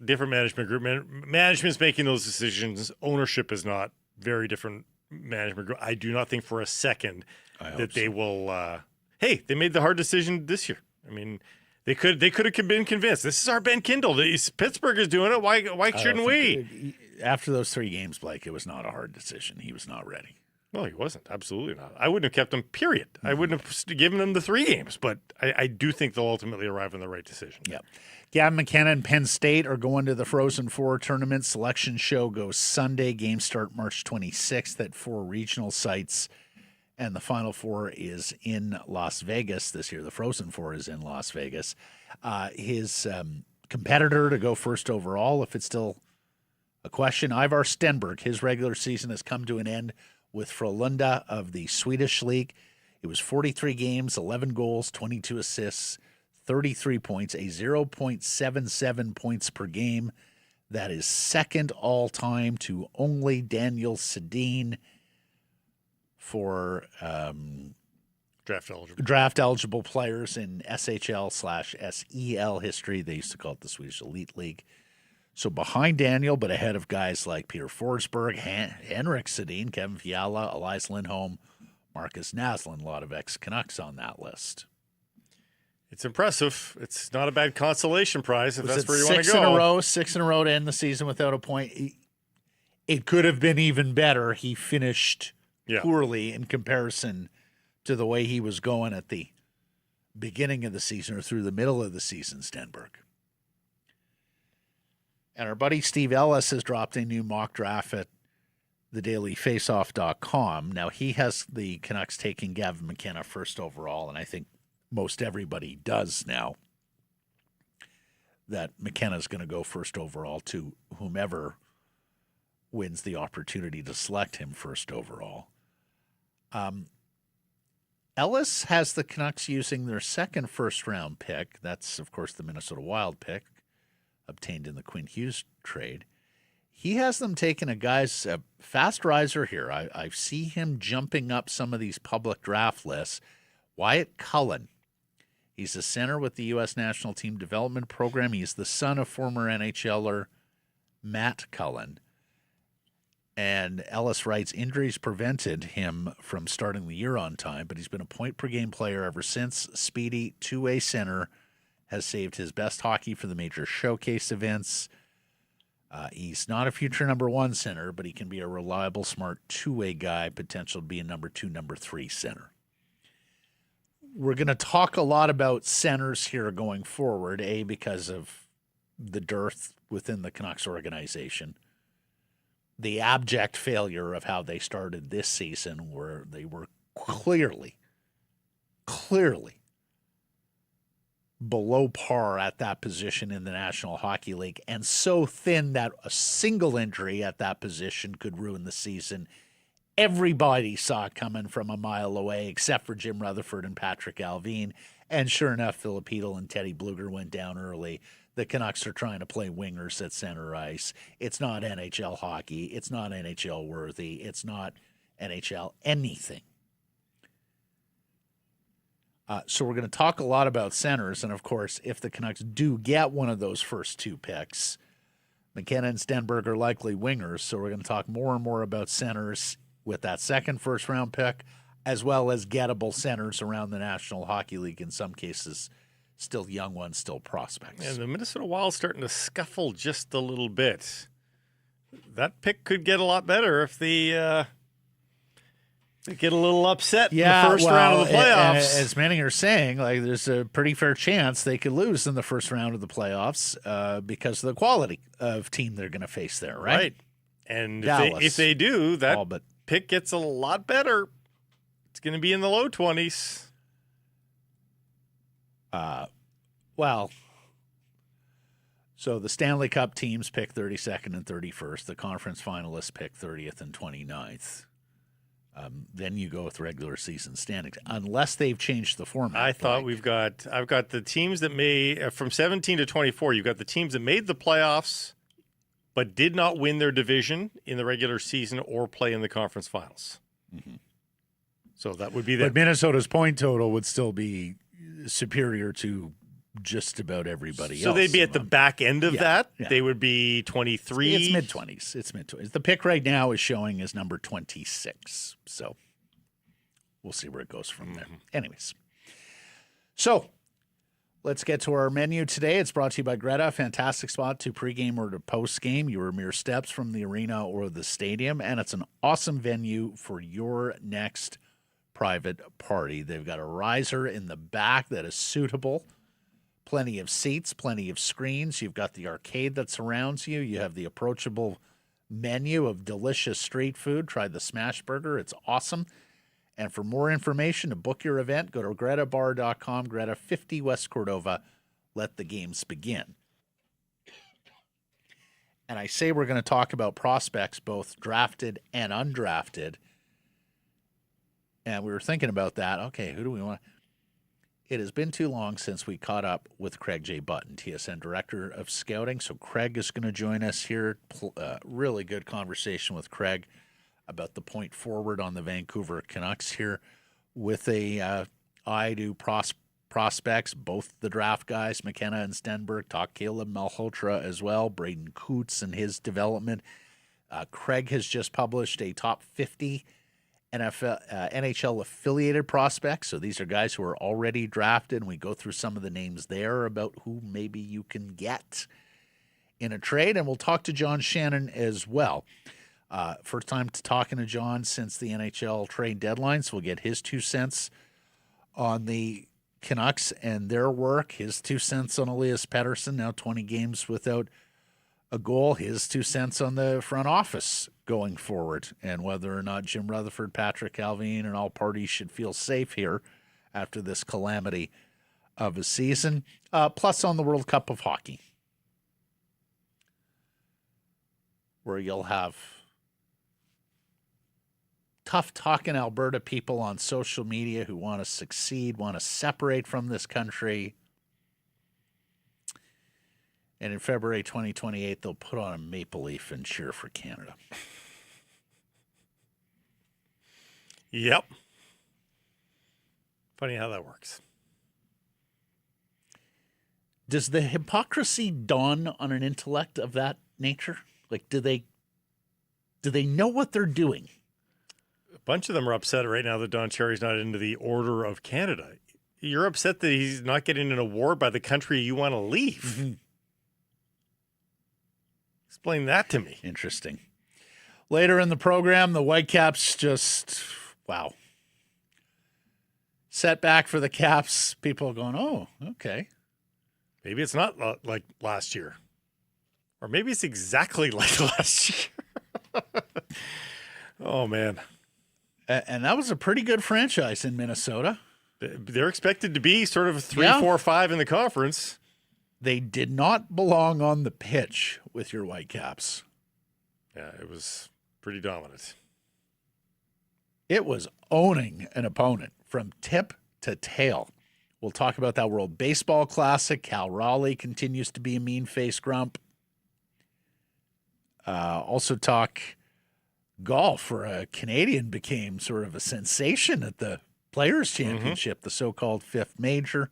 Different management group. Management's making those decisions. Ownership is not very different management group. I do not think for a second that they will hey, they made the hard decision this year. I mean, they could have been convinced. This is our Ben Kindle. Pittsburgh is doing it. Why shouldn't we? After those 3 games, Blake, it was not a hard decision. He was not ready. No, he wasn't. Absolutely not. I wouldn't have kept him, period. I wouldn't have given him the 3 games, but I do think they'll ultimately arrive on the right decision. Yeah. Gavin McKenna and Penn State are going to the Frozen Four tournament. Selection show goes Sunday. Games start March 26th at 4 regional sites. And the Final Four is in Las Vegas this year. The Frozen Four is in Las Vegas. His competitor to go first overall, if it's still a question, Ivar Stenberg. His regular season has come to an end with Frölunda of the Swedish League. It was 43 games, 11 goals, 22 assists, 33 points, a 0.77 points per game. That is second all-time to only Daniel Sedin. for draft eligible players in SHL/SEL history. They used to call it the Swedish Elite League. So behind Daniel, but ahead of guys like Peter Forsberg, Henrik Sedin, Kevin Fiala, Elias Lindholm, Marcus Naslund, a lot of ex-Canucks on that list. It's impressive. It's not a bad consolation prize if that's where you want to go. 6 in a row to end the season without a point. It could have been even better. He finished poorly in comparison to the way he was going at the beginning of the season or through the middle of the season, Stenberg. And our buddy Steve Ellis has dropped a new mock draft at thedailyfaceoff.com. Now, he has the Canucks taking Gavin McKenna first overall, and I think most everybody does now that McKenna's going to go first overall to whomever wins the opportunity to select him first overall. Ellis has the Canucks using their second first-round pick. That's, of course, the Minnesota Wild pick, obtained in the Quinn Hughes trade. He has them taking a fast riser here. I see him jumping up some of these public draft lists. Wyatt Cullen. He's a center with the U.S. National Team Development Program. He's the son of former NHLer Matt Cullen. And Ellis writes, injuries prevented him from starting the year on time, but he's been a point-per-game player ever since. Speedy, two-way center, has saved his best hockey for the major showcase events. He's not a future number one center, but he can be a reliable, smart two-way guy, potential to be a number 2, number 3 center. We're going to talk a lot about centers here going forward, because of the dearth within the Canucks organization. The abject failure of how they started this season, where they were clearly below par at that position in the National Hockey League, and so thin that a single injury at that position could ruin the season. Everybody saw it coming from a mile away, except for Jim Rutherford and Patrick Alvin. And sure enough, Philip Hedl and Teddy Bluger went down early. The Canucks are trying to play wingers at center ice. It's not NHL hockey. It's not NHL worthy. It's not NHL anything. So we're going to talk a lot about centers. And, of course, if the Canucks do get one of those first 2 picks, McKenna and Stenberg are likely wingers. So we're going to talk more and more about centers with that second first-round pick, as well as gettable centers around the National Hockey League, in some cases still young ones, still prospects. And the Minnesota Wild starting to scuffle just a little bit. That pick could get a lot better if they get a little upset in the first round of the playoffs. As many are saying, there's a pretty fair chance they could lose in the first round of the playoffs because of the quality of team they're going to face there, right? Right. And if they do, that pick gets a lot better. It's going to be in the low 20s. So the Stanley Cup teams pick 32nd and 31st. The conference finalists pick 30th and 29th. Then you go with regular season standings, unless they've changed the format. I've got the teams that from 17 to 24, you've got the teams that made the playoffs but did not win their division in the regular season or play in the conference finals. Mm-hmm. So that would be that. But Minnesota's point total would still be superior to just about everybody else. So they'd be at the back end of that. Yeah. They would be 23. It's mid-20s. It's mid-20s. The pick right now is showing as number 26. So we'll see where it goes from there. Anyways. So let's get to our menu today. It's brought to you by Greta. Fantastic spot to pregame or to postgame. You are mere steps from the arena or the stadium. And it's an awesome venue for your next private party. They've got a riser in the back that is suitable. Plenty of seats, plenty of screens. You've got the arcade that surrounds you. You have the approachable menu of delicious street food. Try the Smash Burger. It's awesome. And for more information to book your event, go to gretabar.com, Greta 50 West Cordova. Let the games begin. And I say we're going to talk about prospects, both drafted and undrafted. And we were thinking about that. Okay, who do we want? It has been too long since we caught up with Craig J. Button, TSN Director of Scouting. So Craig is going to join us here. Really good conversation with Craig about the point forward on the Vancouver Canucks here with a eye to prospects, both the draft guys, McKenna and Stenberg. Talk Caleb Malhotra as well, Braden Coots and his development. Craig has just published a top 50 NHL affiliated prospects. So these are guys who are already drafted, and we go through some of the names there about who maybe you can get in a trade. And we'll talk to John Shannon as well. First time talking to John since the NHL trade deadline, so we'll get his 2 cents on the Canucks and their work, his 2 cents on Elias Pettersson, now 20 games without a goal, his 2 cents on the front office going forward, and whether or not Jim Rutherford, Patrick Alvin, and all parties should feel safe here after this calamity of a season, plus on the World Cup of Hockey, where you'll have tough-talking Alberta people on social media who want to succeed, want to separate from this country. And in February 2028, they'll put on a maple leaf and cheer for Canada. Yep. Funny how that works. Does the hypocrisy dawn on an intellect of that nature? Like, do they know what they're doing? A bunch of them are upset right now that Don Cherry's not into the Order of Canada. You're upset that he's not getting an award by the country you want to leave. Mm-hmm. Explain that to me. Interesting. Later in the program, the Whitecaps just, wow. Setback for the Caps. People are going, oh, okay. Maybe it's not like last year. Or maybe it's exactly like last year. Oh, man. And that was a pretty good franchise in Minnesota. They're expected to be sort of 3, 4, 5 in the conference. They did not belong on the pitch with your Whitecaps. Yeah, it was pretty dominant. It was owning an opponent from tip to tail. We'll talk about that World Baseball Classic. Cal Raleigh continues to be a mean-faced grump. Also talk golf, where a Canadian became sort of a sensation at the Players' Championship, the so-called fifth major.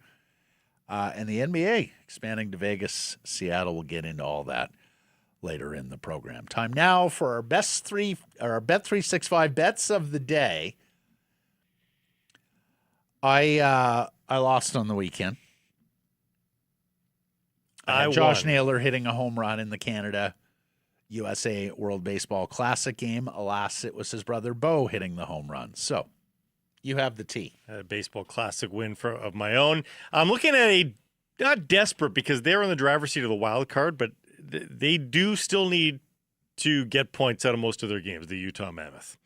And the NBA expanding to Vegas, Seattle. Will get into all that later in the program. Time now for our Bet365 bets of the day. I lost on the weekend. Josh Naylor hitting a home run in the Canada USA World Baseball Classic game. Alas, it was his brother Bo hitting the home run. So you have the T. A baseball classic win of my own. I'm looking at not desperate because they're in the driver's seat of the wild card, but they do still need to get points out of most of their games, the Utah Mammoth.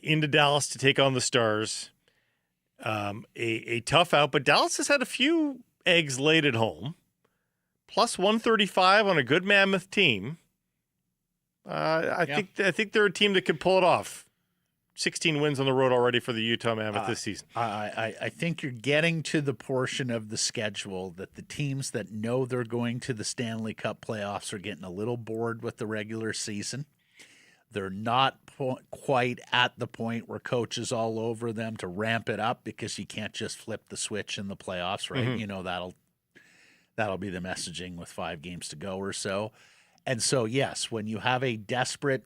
Into Dallas to take on the Stars. A tough out, but Dallas has had a few eggs laid at home. Plus 135 on a good Mammoth team. I think they're a team that could pull it off. 16 wins on the road already for the Utah Mammoth this season. I think you're getting to the portion of the schedule that the teams that know they're going to the Stanley Cup playoffs are getting a little bored with the regular season. They're not quite at the point where coach is all over them to ramp it up, because you can't just flip the switch in the playoffs, right? Mm-hmm. You know, that'll be the messaging with 5 games to go or so. And so, yes, when you have a desperate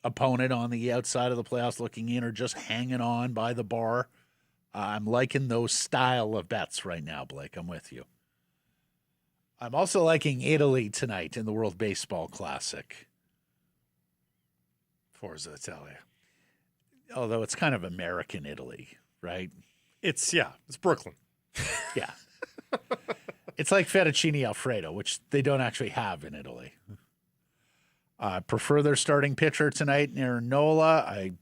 opponent on the outside of the playoffs looking in, or just hanging on by the bar, I'm liking those style of bets right now, Blake. I'm with you. I'm also liking Italy tonight in the World Baseball Classic. Forza Italia. Although it's kind of American Italy, right? It's Brooklyn. Yeah. It's like fettuccine Alfredo, which they don't actually have in Italy. I prefer their starting pitcher tonight, Aaron Nola. I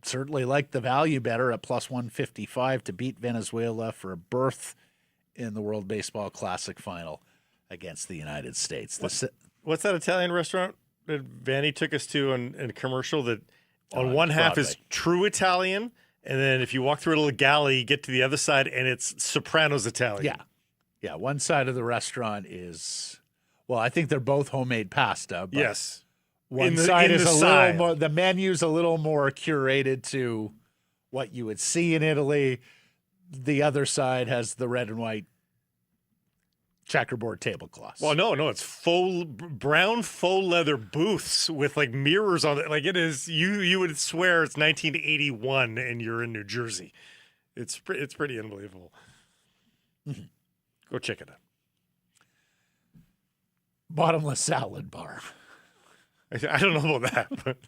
certainly like the value better at plus 155 to beat Venezuela for a berth in the World Baseball Classic final against the United States. What's that Italian restaurant that Vanny took us to in a commercial that on one Broadway. half is true Italian, and then if you walk through a little galley, you get to the other side, and it's Sopranos Italian. Yeah. Yeah, one side of the restaurant is, well, I think they're both homemade pasta. But yes. One side is little more, the menu's a little more curated to what you would see in Italy. The other side has the red and white checkerboard tablecloths. Well, no, it's brown faux leather booths with like mirrors on it. Like it is, you would swear it's 1981 and you're in New Jersey. It's pretty unbelievable. Mm-hmm. Go check it out. Bottomless salad bar. I don't know about that, but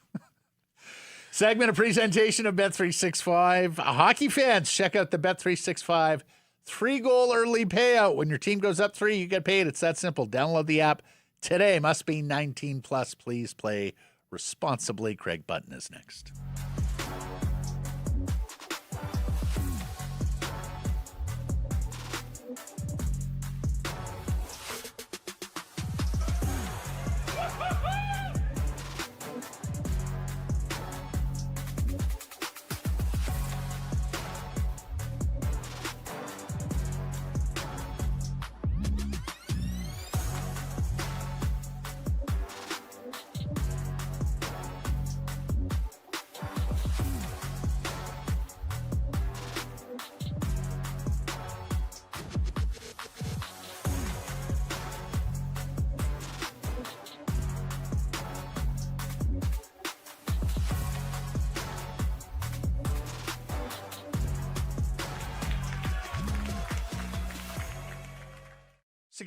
segment of presentation of Bet365. Hockey fans, check out the Bet365 3-goal early payout. When your team goes up 3, you get paid. It's that simple. Download the app today. Must be 19 plus. Please play responsibly. Craig Button is next.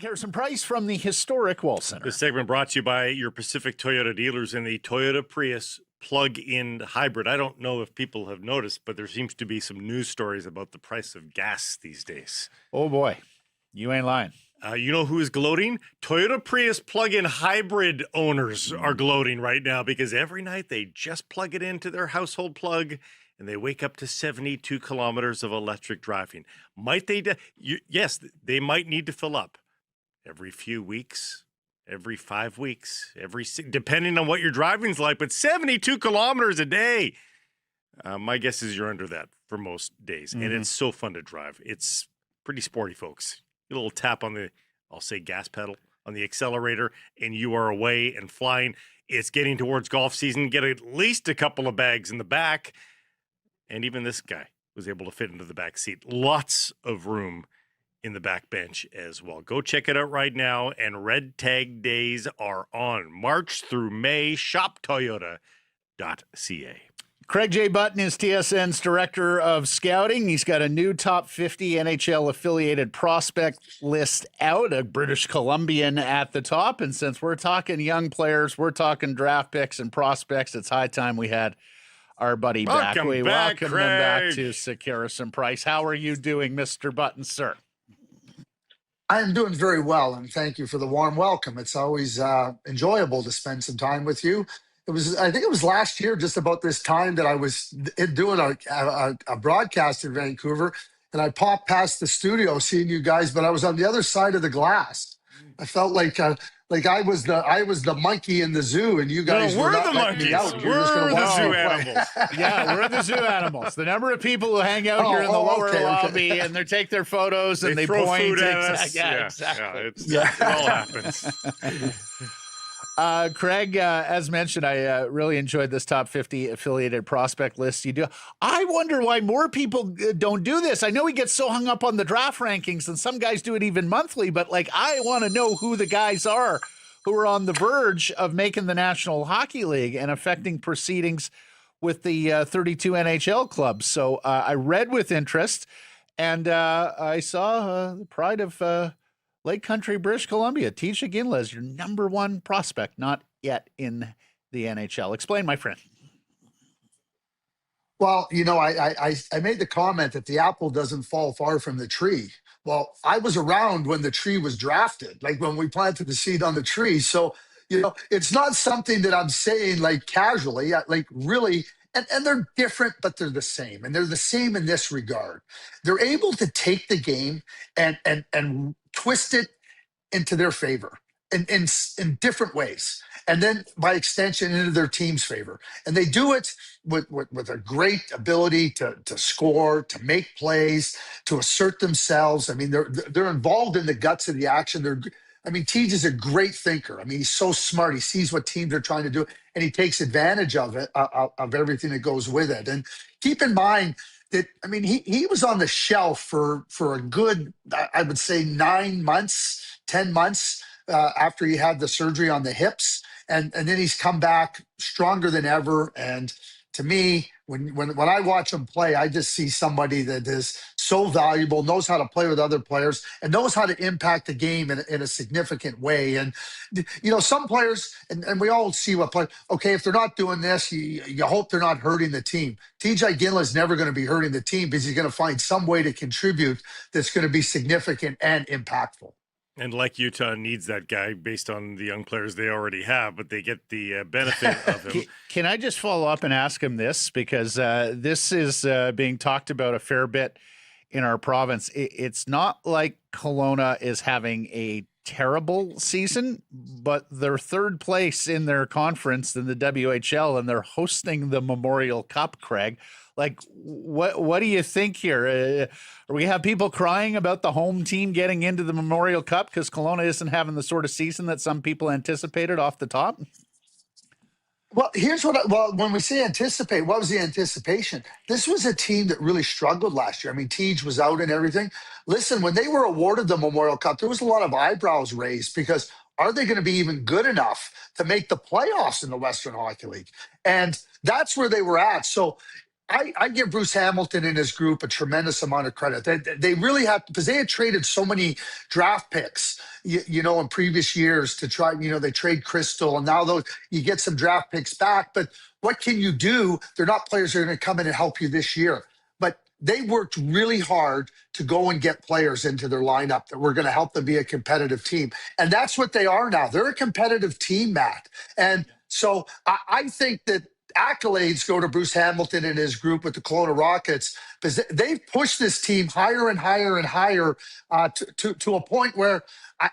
Harrison Price from the historic Wall Center. This segment brought to you by your Pacific Toyota dealers in the Toyota Prius plug-in hybrid. I don't know if people have noticed, but there seems to be some news stories about the price of gas these days. Oh, boy. You ain't lying. You know who is gloating? Toyota Prius plug-in hybrid owners are gloating right now because every night they just plug it into their household plug and they wake up to 72 kilometers of electric driving. Might they? Yes, they might need to fill up. Every few weeks, every 5 weeks, depending on what your driving's like, but 72 kilometers a day. My guess is you're under that for most days. Mm-hmm. And it's so fun to drive. It's pretty sporty, folks. A little tap on the, I'll say gas pedal, on the accelerator, and you are away and flying. It's getting towards golf season. Get at least a couple of bags in the back. And even this guy was able to fit into the back seat. Lots of room in the back bench as well. Go check it out right now. And red tag days are on March through May. ShopToyota.ca. Craig J. Button is TSN's director of scouting. He's got a new top 50 NHL affiliated prospect list out, a British Columbian at the top. And since we're talking young players, we're talking draft picks and prospects, it's high time we had our buddy back. We welcome him back to Harrison Price. How are you doing, Mr. Button, sir? I am doing very well, and thank you for the warm welcome. It's always enjoyable to spend some time with you. I think it was last year, just about this time, that I was doing a broadcast in Vancouver, and I popped past the studio seeing you guys, but I was on the other side of the glass. I felt like I was the monkey in the zoo, and you guys were not letting me out. We're the zoo animals. Yeah, we're the zoo animals. The number of people who hang out here in the lower lobby and they take their photos and they throw point. Food at us. Exactly. It all happens. Craig, as mentioned, I really enjoyed this top 50 affiliated prospect list you do. I wonder why more people don't do this. I know we get so hung up on the draft rankings, and some guys do it even monthly, but I want to know who the guys are who are on the verge of making the National Hockey League and affecting proceedings with the 32 NHL clubs. So I read with interest, and I saw the pride of Lake Country, British Columbia, Tisha Ginla, your number one prospect, not yet in the NHL. Explain, my friend. Well, I made the comment that the apple doesn't fall far from the tree. Well, I was around when the tree was drafted, like when we planted the seed on the tree. So, it's not something that I'm saying casually, really. And they're different, but they're the same. And they're the same in this regard. They're able to take the game and twist it into their favor in different ways. And then by extension into their team's favor. And they do it with a great ability to score, to make plays, to assert themselves. I mean, they're involved in the guts of the action. I mean, Tej is a great thinker. I mean, he's so smart. He sees what teams are trying to do, and he takes advantage of it, of everything that goes with it. And keep in mind that, I mean, he was on the shelf for a good, I would say, 9 months, 10 months after he had the surgery on the hips, and then he's come back stronger than ever. And to me, when I watch him play, I just see somebody that is so valuable, knows how to play with other players, and knows how to impact the game in a significant way. And, you know, some players, and we all see what play, okay, if they're not doing this, you hope they're not hurting the team. TJ Ginla is never going to be hurting the team because he's going to find some way to contribute that's going to be significant and impactful. And like Utah needs that guy based on the young players they already have, but they get the benefit of him. Can I just follow up and ask him this? Because this is being talked about a fair bit in our province. It's not like Kelowna is having a terrible season, but they're third place in their conference in the WHL, and they're hosting the Memorial Cup, Craig. Like, what do you think here? We have people crying about the home team getting into the Memorial Cup because Kelowna isn't having the sort of season that some people anticipated off the top? Well, here's when we say anticipate, what was the anticipation? This was a team that really struggled last year. I mean, Tej was out and everything. Listen, when they were awarded the Memorial Cup, there was a lot of eyebrows raised because are they going to be even good enough to make the playoffs in the Western Hockey League? And that's where they were at. So I give Bruce Hamilton and his group a tremendous amount of credit. They really have, because they had traded so many draft picks, you know, in previous years to try, you know, they trade Crystal, and now those, you get some draft picks back. But what can you do? They're not players that are going to come in and help you this year. But they worked really hard to go and get players into their lineup that were going to help them be a competitive team. And that's what they are now. They're a competitive team, Matt. And so I think that accolades go to Bruce Hamilton and his group with the Kelowna Rockets, because they've pushed this team higher and higher and higher to a point where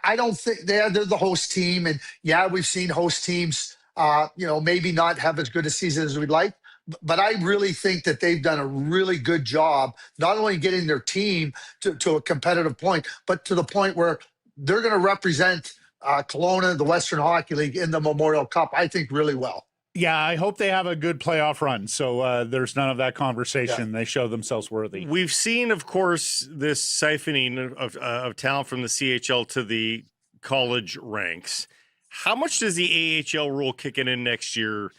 I don't think they're the host team. And yeah, we've seen host teams, you know, maybe not have as good a season as we'd like. But I really think that they've done a really good job, not only getting their team to a competitive point, but to the point where they're going to represent Kelowna, the Western Hockey League, in the Memorial Cup, I think, really well. Yeah, I hope they have a good playoff run. So there's none of that conversation. Yeah. They show themselves worthy. We've seen, of course, this siphoning of talent from the CHL to the college ranks. How much does the AHL rule kicking in next year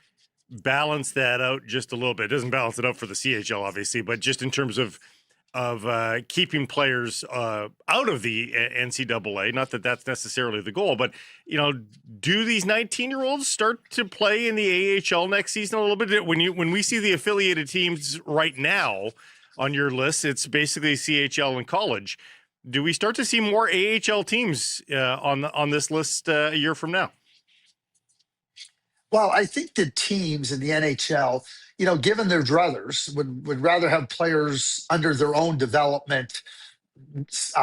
balance that out just a little bit? It doesn't balance it out for the CHL, obviously, but just in terms of keeping players out of the NCAA. Not that that's necessarily the goal, but, you know, do these 19-year-olds start to play in the AHL next season a little bit? When we see the affiliated teams right now on your list, it's basically CHL and college. Do we start to see more AHL teams on this list a year from now? Well, I think the teams in the NHL, you know, given their druthers, would rather have players under their own development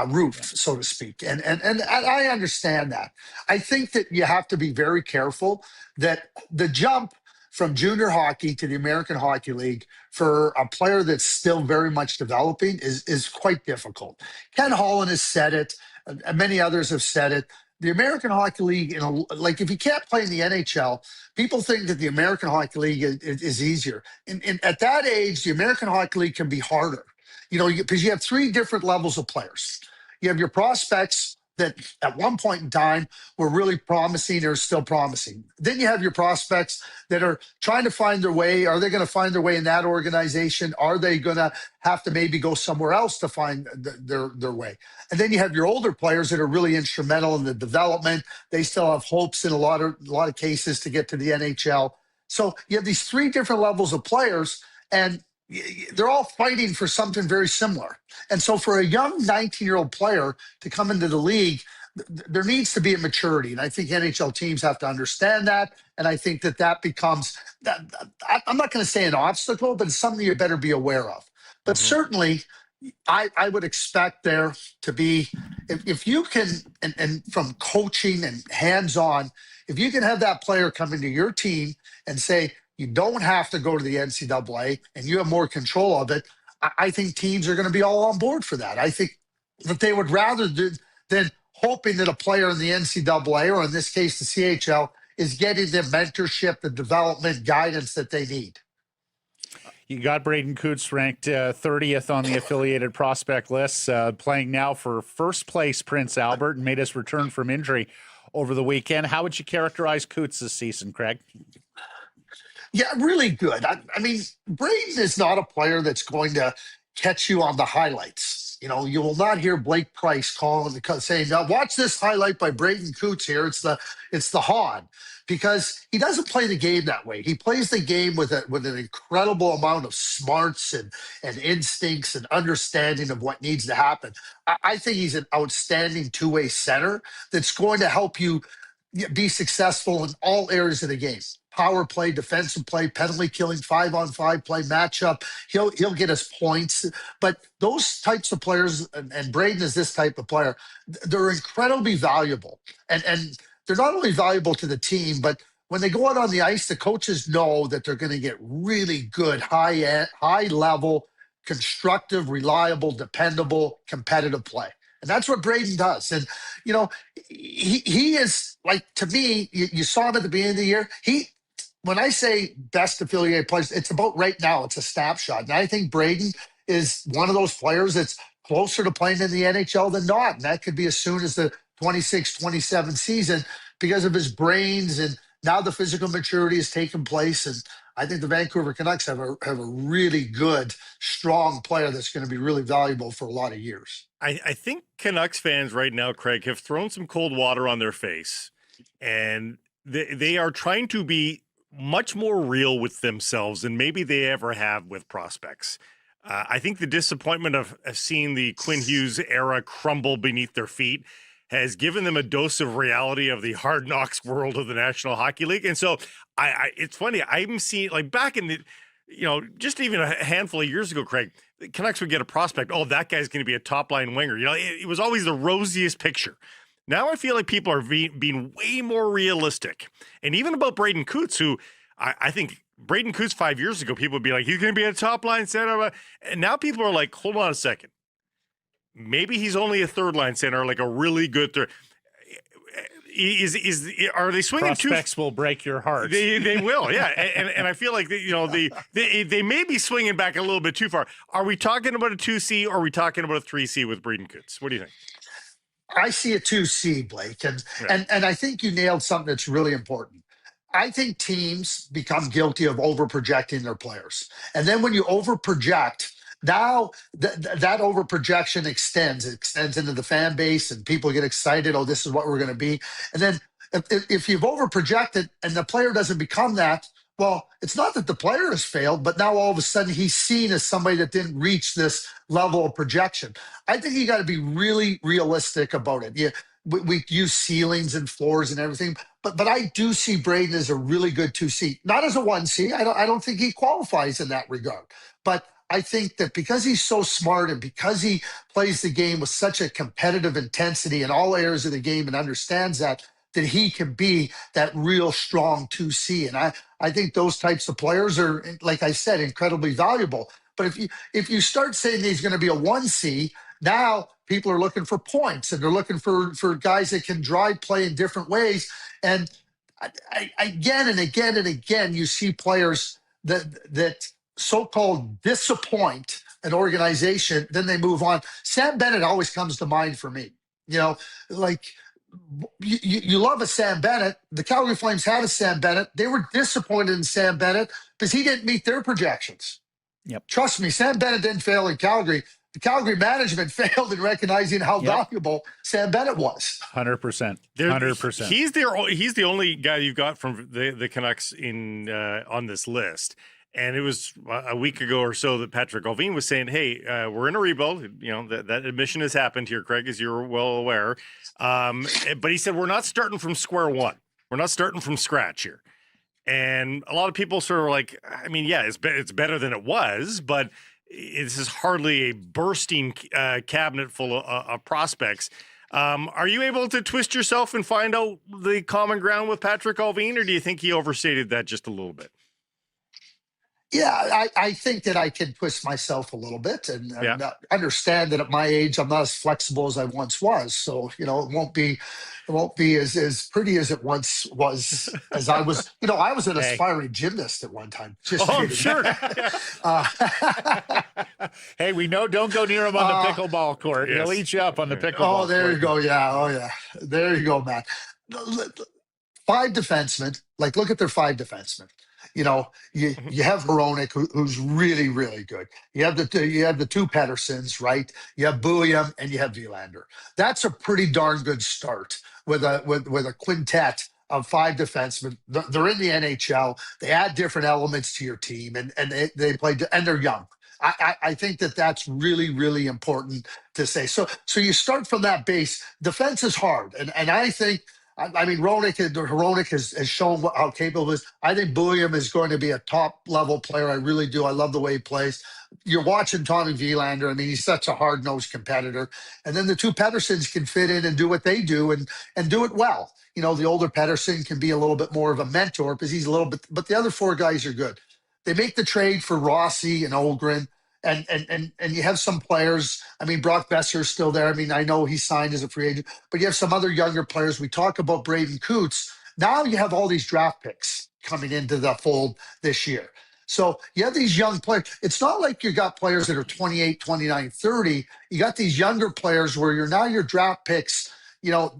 roof, so to speak. And I understand that. I think that you have to be very careful that the jump from junior hockey to the American Hockey League for a player that's still very much developing is quite difficult. Ken Holland has said it, and many others have said it. The American Hockey League, you know, like if you can't play in the NHL, people think that the American Hockey League is easier. And at that age, the American Hockey League can be harder, you know, because you have three different levels of players. You have your prospects that at one point in time were really promising or still promising. Then you have your prospects that are trying to find their way. Are they going to find their way in that organization? Are they going to have to maybe go somewhere else to find their way? And then you have your older players that are really instrumental in the development. They still have hopes in a lot of cases to get to the NHL. So you have these three different levels of players, and they're all fighting for something very similar. And so for a young 19-year-old player to come into the league, there needs to be a maturity. And I think NHL teams have to understand that. And I think that becomes, I'm not going to say an obstacle, but it's something you better be aware of. But certainly, I would expect there to be, if you can, and from coaching and hands-on, if you can have that player come into your team and say, you don't have to go to the NCAA and you have more control of it, I think teams are going to be all on board for that. I think that they would rather than hoping that a player in the NCAA, or in this case, the CHL, is getting the mentorship, the development, guidance that they need. You got Braden Coots ranked 30th on the affiliated prospect list, playing now for first place Prince Albert, and made his return from injury over the weekend. How would you characterize Coots this season, Craig? Yeah, really good. I mean, Braden is not a player that's going to catch you on the highlights. You know, you will not hear Blake Price saying, "Now watch this highlight by Braden Coots here. It's the Hod," because he doesn't play the game that way. He plays the game with an incredible amount of smarts and instincts and understanding of what needs to happen. I think he's an outstanding two-way center that's going to help you be successful in all areas of the game. Power play, defensive play, penalty killing, 5-on-5 play, matchup. He'll get us points. But those types of players, and Braden is this type of player, they're incredibly valuable. And they're not only valuable to the team, but when they go out on the ice, the coaches know that they're going to get really good, high level, constructive, reliable, dependable, competitive play. And that's what Braden does. And, you know, he is, like, to me, you saw him at the beginning of the year. When I say best affiliated players, it's about right now. It's a snapshot. And I think Braden is one of those players that's closer to playing in the NHL than not. And that could be as soon as the 26-27 season because of his brains. And now the physical maturity has taken place. And I think the Vancouver Canucks have a really good, strong player that's going to be really valuable for a lot of years. I think Canucks fans right now, Craig, have thrown some cold water on their face. And they are trying to be much more real with themselves than maybe they ever have with prospects. I think the disappointment of seeing the Quinn Hughes era crumble beneath their feet has given them a dose of reality of the hard knocks world of the National Hockey League. And so it's funny. I'm seeing, like, back in the, just even a handful of years ago, Craig, the Canucks would get a prospect. Oh, that guy's going to be a top line winger. It was always the rosiest picture. Now I feel like people are being way more realistic. And even about Braden Coots, who I think Braden Coots 5 years ago, people would be like, he's going to be a top line center. And now people are like, hold on a second. Maybe he's only a third line center, like a really good third. Are they swinging too? Prospects will break your heart. They will, yeah. And I feel like they may be swinging back a little bit too far. Are we talking about a 2C or are we talking about a 3C with Braden Coots? What do you think? I see a 2C, Blake, and I think you nailed something that's really important. I think teams become guilty of over-projecting their players. And then when you over-project, now that over-projection extends. It extends into the fan base, and people get excited, oh, this is what we're going to be. And then if you've over-projected and the player doesn't become that, well, it's not that the player has failed, but now all of a sudden he's seen as somebody that didn't reach this level of projection. I think you got to be really realistic about it. We use ceilings and floors and everything, but I do see Braden as a really good 2C, not as a 1C. I don't think he qualifies in that regard, but I think that because he's so smart and because he plays the game with such a competitive intensity in all areas of the game and understands that he can be that real strong 2C. And I think those types of players are, like I said, incredibly valuable. But if you start saying he's going to be a 1C, now people are looking for points and they're looking for guys that can drive play in different ways. And again and again and again, you see players that so-called disappoint an organization, then they move on. Sam Bennett always comes to mind for me. Like, you love a Sam Bennett. The Calgary Flames had a Sam Bennett. They were disappointed in Sam Bennett because he didn't meet their projections. Yep. Trust me, Sam Bennett didn't fail in Calgary. The Calgary management failed in recognizing how valuable Sam Bennett was. 100%. 100%. He's the only guy you've got from the Canucks in on this list. And it was a week ago or so that Patrick Allvin was saying, hey, we're in a rebuild. That admission has happened here, Craig, as you're well aware. But he said, we're not starting from square one. We're not starting from scratch here. And a lot of people sort of like, I mean, yeah, it's better than it was, but this is hardly a bursting cabinet full of prospects. Are you able to twist yourself and find out the common ground with Patrick Allvin, or do you think he overstated that just a little bit? Yeah, I think that I can twist myself a little bit and, Yeah. understand that at my age I'm not as flexible as I once was. So it won't be as pretty as it once was. As I was, I was an Hey. aspiring gymnast at one time. Just Oh, I'm kidding. sure. Uh, Hey, we know don't go near him on the pickleball court. yes. He'll eat you up on the pickleball oh, there court. you go. Yeah. Oh, yeah. There you go, man. Five defensemen. Like, look at their five defensemen. You have Hronek, who's really, really good. You have the two Petterssons, right? You have Bouillon and you have Vilander. That's a pretty darn good start with a quintet of five defensemen. They're in the NHL. They add different elements to your team, and they play, and they're young. I think that's really, really important to say. So you start from that base. Defense is hard, and I think. I mean, Hronek has shown how capable he is. I think Bouillon is going to be a top-level player. I really do. I love the way he plays. You're watching Tommy Vilander. I mean, he's such a hard-nosed competitor. And then the two Petterssons can fit in and do what they do and do it well. The older Pettersson can be a little bit more of a mentor because he's a little bit – but the other four guys are good. They make the trade for Rossi and Olgren. And you have some players. I mean, Brock Besser's still there. I mean, I know he signed as a free agent, but you have some other younger players. We talk about Braden Coots. Now you have all these draft picks coming into the fold this year. So you have these young players. It's not like you got players that are 28, 29, 30. You got these younger players where your draft picks,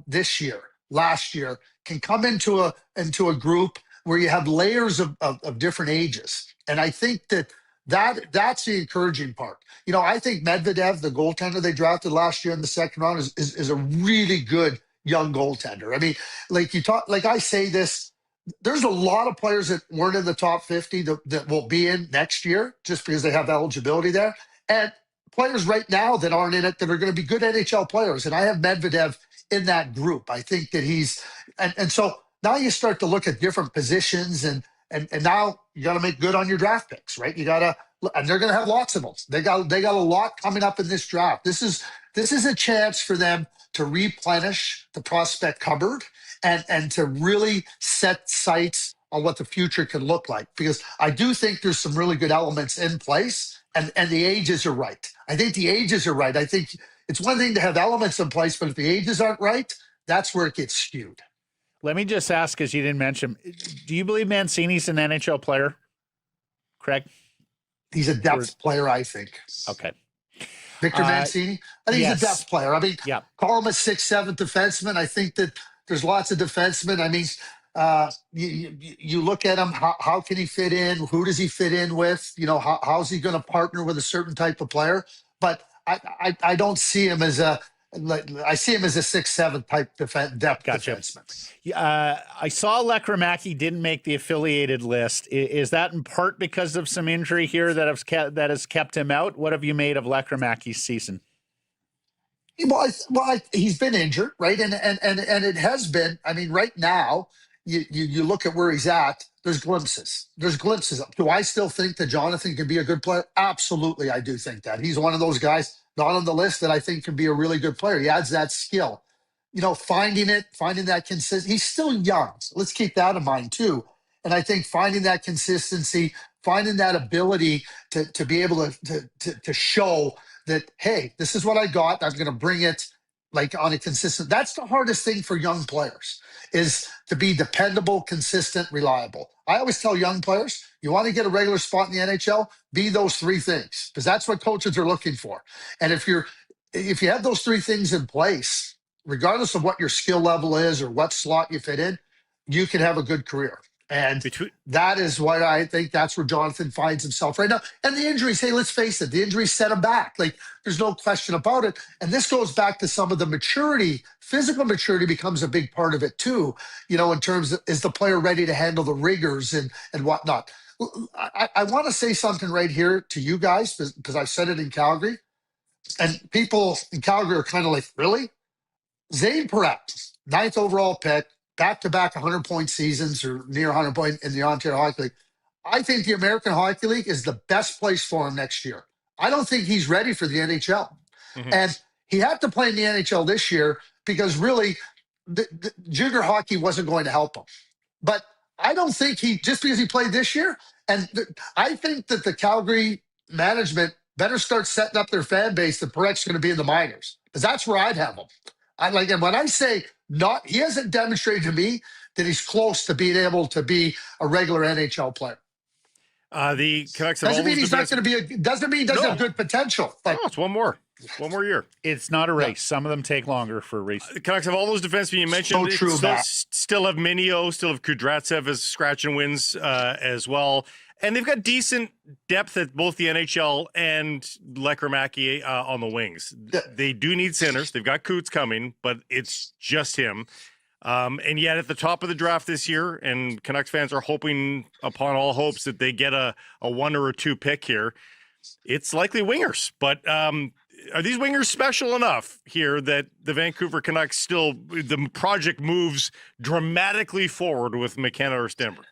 this year, last year, can come into a group where you have layers of different ages. And I think that's the encouraging part. I think Medvedev, the goaltender they drafted last year in the second round, is a really good young goaltender. I mean, like I say this, there's a lot of players that weren't in the top 50 that will be in next year just because they have eligibility there. And players right now that aren't in it that are going to be good NHL players. And I have Medvedev in that group. I think that and so now you start to look at different positions and now you got to make good on your draft picks, right? And they're going to have lots of them. They got a lot coming up in this draft. This is a chance for them to replenish the prospect cupboard and to really set sights on what the future can look like. Because I do think there's some really good elements in place, and the ages are right. I think the ages are right. I think it's one thing to have elements in place, but if the ages aren't right, that's where it gets skewed. Let me just ask, because you didn't mention, do you believe Mancini's an NHL player, Craig? He's a depth player, I think. Okay. Victor Mancini? I think he's a depth player. I mean, call him a 6'7" defenseman. I think that there's lots of defensemen. I mean, you look at him, how can he fit in? Who does he fit in with? How's he going to partner with a certain type of player? But I don't see him as I see him as a 6'7" type depth defenseman. I saw Lekramaki didn't make the affiliated list. Is that in part because of some injury here that has kept him out? What have you made of Lekramaki's season? Well, he's been injured, right? And it has been. I mean, right now, you look at where he's at. There's glimpses. Do I still think that Jonathan can be a good player? Absolutely, I do think that. He's one of those guys not on the list that I think can be a really good player. He adds that skill. Finding that consistency. He's still young. So let's keep that in mind too. And I think finding that consistency, finding that ability to be able to show that, hey, this is what I got. I'm going to bring it like on a consistent. That's the hardest thing for young players, is to be dependable, consistent, reliable. I always tell young players, you want to get a regular spot in the NHL, be those three things, because that's what coaches are looking for. And if you have those three things in place, regardless of what your skill level is or what slot you fit in, you can have a good career. And that is what I think that's where Jonathan finds himself right now. And the injuries, hey, let's face it, the injuries set him back. Like, there's no question about it. And this goes back to some of the maturity. Physical maturity becomes a big part of it too, in terms of, is the player ready to handle the rigors and whatnot. I want to say something right here to you guys, because I've said it in Calgary. And people in Calgary are kind of like, really? Zane Paret, 9th overall pick, back-to-back 100-point seasons or near 100 point in the Ontario Hockey League. I think the American Hockey League is the best place for him next year. I don't think he's ready for the NHL. Mm-hmm. And he had to play in the NHL this year because really the junior hockey wasn't going to help him. But I don't think just because he played this year, and I think that the Calgary management better start setting up their fan base that Parek's going to be in the minors, because that's where I'd have him. And when I say not, he hasn't demonstrated to me that he's close to being able to be a regular NHL player. The Canucks have doesn't mean he's not going to be. Doesn't mean he doesn't have good potential. No, it's one more year. It's not a race. Yeah. Some of them take longer for a race. The Canucks have all those defensemen you mentioned. So true. Still have Minio, still have Kudratsev as scratch and wins as well. And they've got decent depth at both the NHL and Lekkerimäki on the wings. They do need centers. They've got Coots coming, but it's just him. And yet at the top of the draft this year, and Canucks fans are hoping upon all hopes that they get a 1 or a 2 pick here, it's likely wingers. But are these wingers special enough here that the Vancouver Canucks the project moves dramatically forward with McKenna or Stenberg?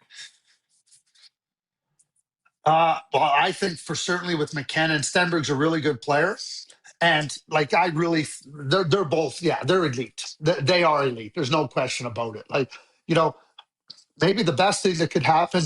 Well, I think certainly with McKenna, and Stenberg's a really good player. And they're both, they're elite. They are elite. There's no question about it. Maybe the best thing that could happen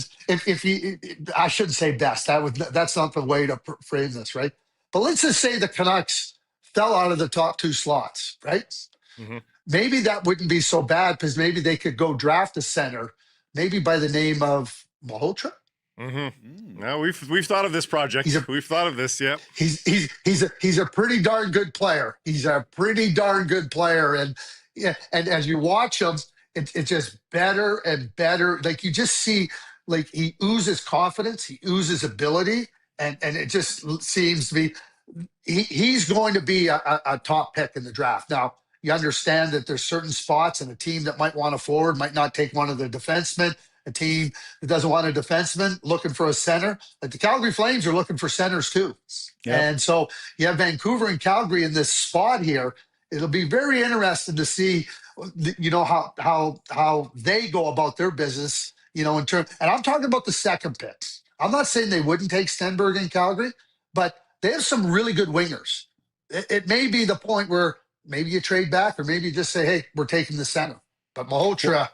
I shouldn't say best. That's not the way to frame this, right? But let's just say the Canucks fell out of the top 2 slots, right? Mm-hmm. Maybe that wouldn't be so bad, because maybe they could go draft a center, maybe by the name of Malhotra. Mm-hmm. No, we've thought of this project. We've thought of this. Yeah, he's a pretty darn good player. And as you watch him, it's just better and better. Like, you just see, like, he oozes confidence, he oozes ability, and it just seems to be he's going to be a top pick in the draft. Now, you understand that there's certain spots in a team that might want a forward, might not take one of the defensemen. A team that doesn't want a defenseman looking for a center. Like, the Calgary Flames are looking for centers too. Yep. And so you have Vancouver and Calgary in this spot here. It'll be very interesting to see, how they go about their business, in terms. And I'm talking about the second pick. I'm not saying they wouldn't take Stenberg in Calgary, but they have some really good wingers. It may be the point where maybe you trade back, or maybe you just say, hey, we're taking the center. But Malhotra,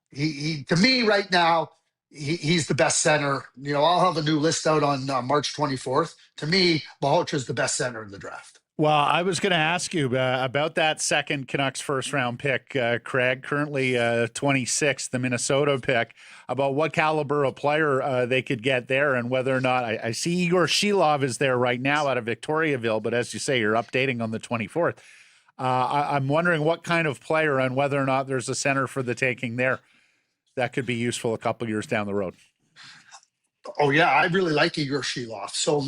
he to me right now, he's the best center. I'll have a new list out on March 24th. To me, Malhotra is the best center in the draft. Well, I was going to ask you about that second Canucks first-round pick, Craig, currently 26th, the Minnesota pick, about what caliber of player they could get there, and whether or not I see Igor Shilov is there right now out of Victoriaville, but as you say, you're updating on the 24th. I'm wondering what kind of player and whether or not there's a center for the taking there that could be useful a couple years down the road. Oh, yeah, I really like Igor Shilov. So,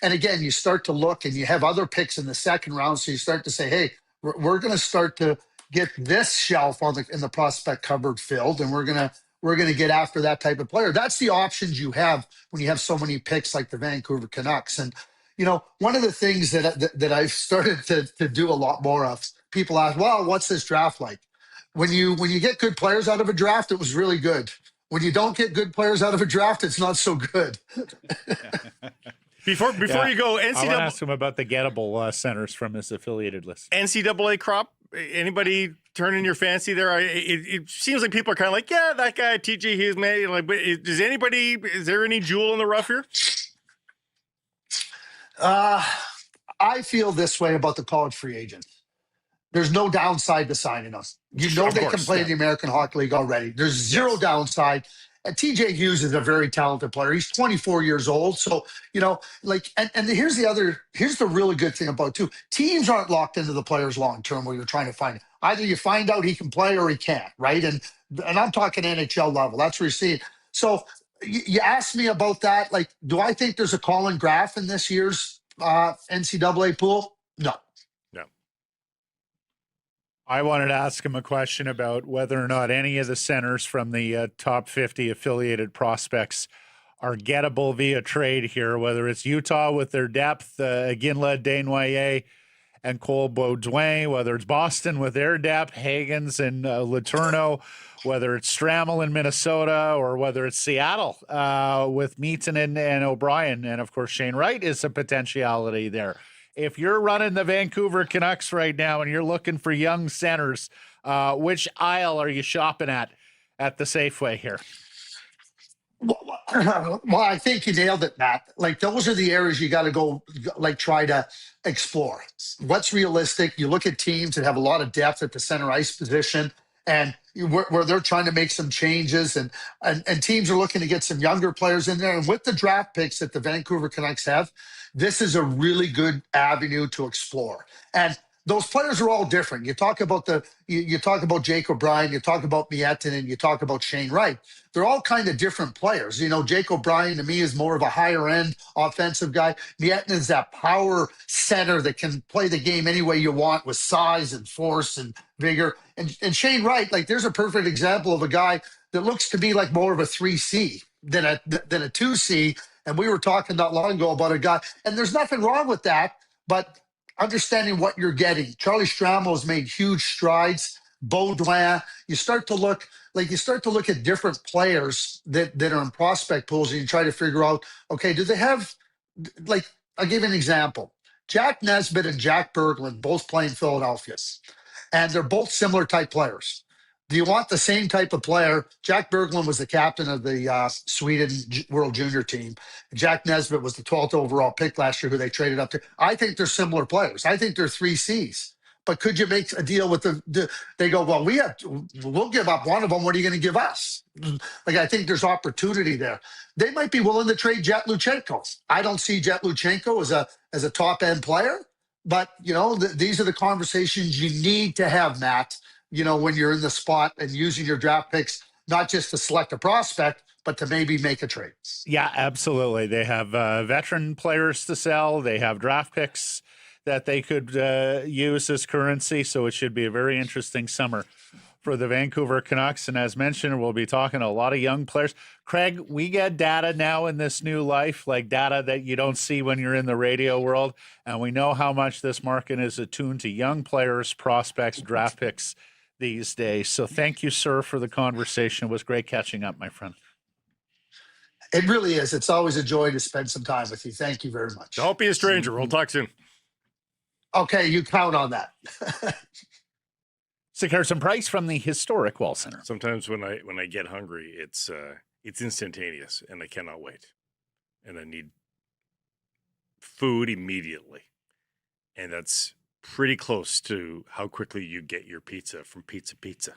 and again, you start to look, and you have other picks in the second round, so you start to say, hey, we're going to start to get this shelf in the prospect cupboard filled, and we're going to get after that type of player. That's the options you have when you have so many picks like the Vancouver Canucks. And, one of the things that I've started to do a lot more of, people ask, well, what's this draft like? When you get good players out of a draft, it was really good. When you don't get good players out of a draft, it's not so good. Before you go, NCAA. I want to ask him about the gettable centers from his affiliated list. NCAA crop. Anybody turning your fancy there? It seems like people are kind of like, yeah, that guy TJ Hughes, man. Like, is there any jewel in the rough here? I feel this way about the college free agents. There's no downside to signing them. They can play in the American Hockey League already. There's zero downside. And TJ Hughes is a very talented player. He's 24 years old. So, and here's the really good thing about it too. Teams aren't locked into the players long-term where you're trying to find it. Either you find out he can play or he can't, right? And I'm talking NHL level. That's where you see it. So you asked me about that. Like, do I think there's a Colin Graff in this year's NCAA pool? No. I wanted to ask him a question about whether or not any of the centers from the top 50 affiliated prospects are gettable via trade here, whether it's Utah with their depth, Ginla, Desnoyers, and Cole Baudouin, whether it's Boston with their depth, Hagens and Letourneau, whether it's Strammel in Minnesota, or whether it's Seattle with Meaton and O'Brien. And, of course, Shane Wright is a potentiality there. If you're running the Vancouver Canucks right now and you're looking for young centers, which aisle are you shopping at at the Safeway here? Well, I think you nailed it, Matt. Like, those are the areas you got to go, like, try to explore. What's realistic? You look at teams that have a lot of depth at the center ice position, and where they're trying to make some changes, and teams are looking to get some younger players in there. And with the draft picks that the Vancouver Canucks have, this is a really good avenue to explore. And those players are all different. You talk about you talk about Jake O'Brien, you talk about Mietin, and you talk about Shane Wright. They're all kind of different players. You know, Jake O'Brien to me is more of a higher end offensive guy. Mietin is that power center that can play the game any way you want with size and force and vigor. And Shane Wright, like, there's a perfect example of a guy that looks to be like more of a 3C than a 2C. And we were talking not long ago about a guy, and there's nothing wrong with that, but understanding what you're getting. Charlie Stramo has made huge strides. Baudouin, you start to look at different players that are in prospect pools, and you try to figure out, okay, do they have, like, I'll give you an example. Jack Nesbitt and Jack Berglund both play in Philadelphia, and they're both similar type players. Do you want the same type of player? Jack Berglund was the captain of the Sweden World Junior team. Jack Nesbitt was the 12th overall pick last year, who they traded up to. I think they're similar players. I think they're 3Cs. But could you make a deal with they go, well, we'll give up one of them. What are you going to give us? Like, I think there's opportunity there. They might be willing to trade Jet Luchenko. I don't see Jet Luchenko as a top end player, but, you know, these are the conversations you need to have, Matt, you know, when you're in the spot and using your draft picks, not just to select a prospect, but to maybe make a trade. Yeah, absolutely. They have veteran players to sell. They have draft picks that they could use as currency. So it should be a very interesting summer for the Vancouver Canucks. And as mentioned, we'll be talking to a lot of young players. Craig, we get data now in this new life, like data that you don't see when you're in the radio world. And we know how much this market is attuned to young players, prospects, draft picks these days. So thank you, sir, for the conversation. It was great catching up, my friend. It really is. It's always a joy to spend some time with you. Thank you very much. Don't be a stranger. We'll talk soon. Okay, you count on that. Carson Price from the historic Wall Center. Sometimes when I get hungry, it's instantaneous, and I cannot wait, and I need food immediately, and that's pretty close to how quickly you get your pizza from Pizza Pizza.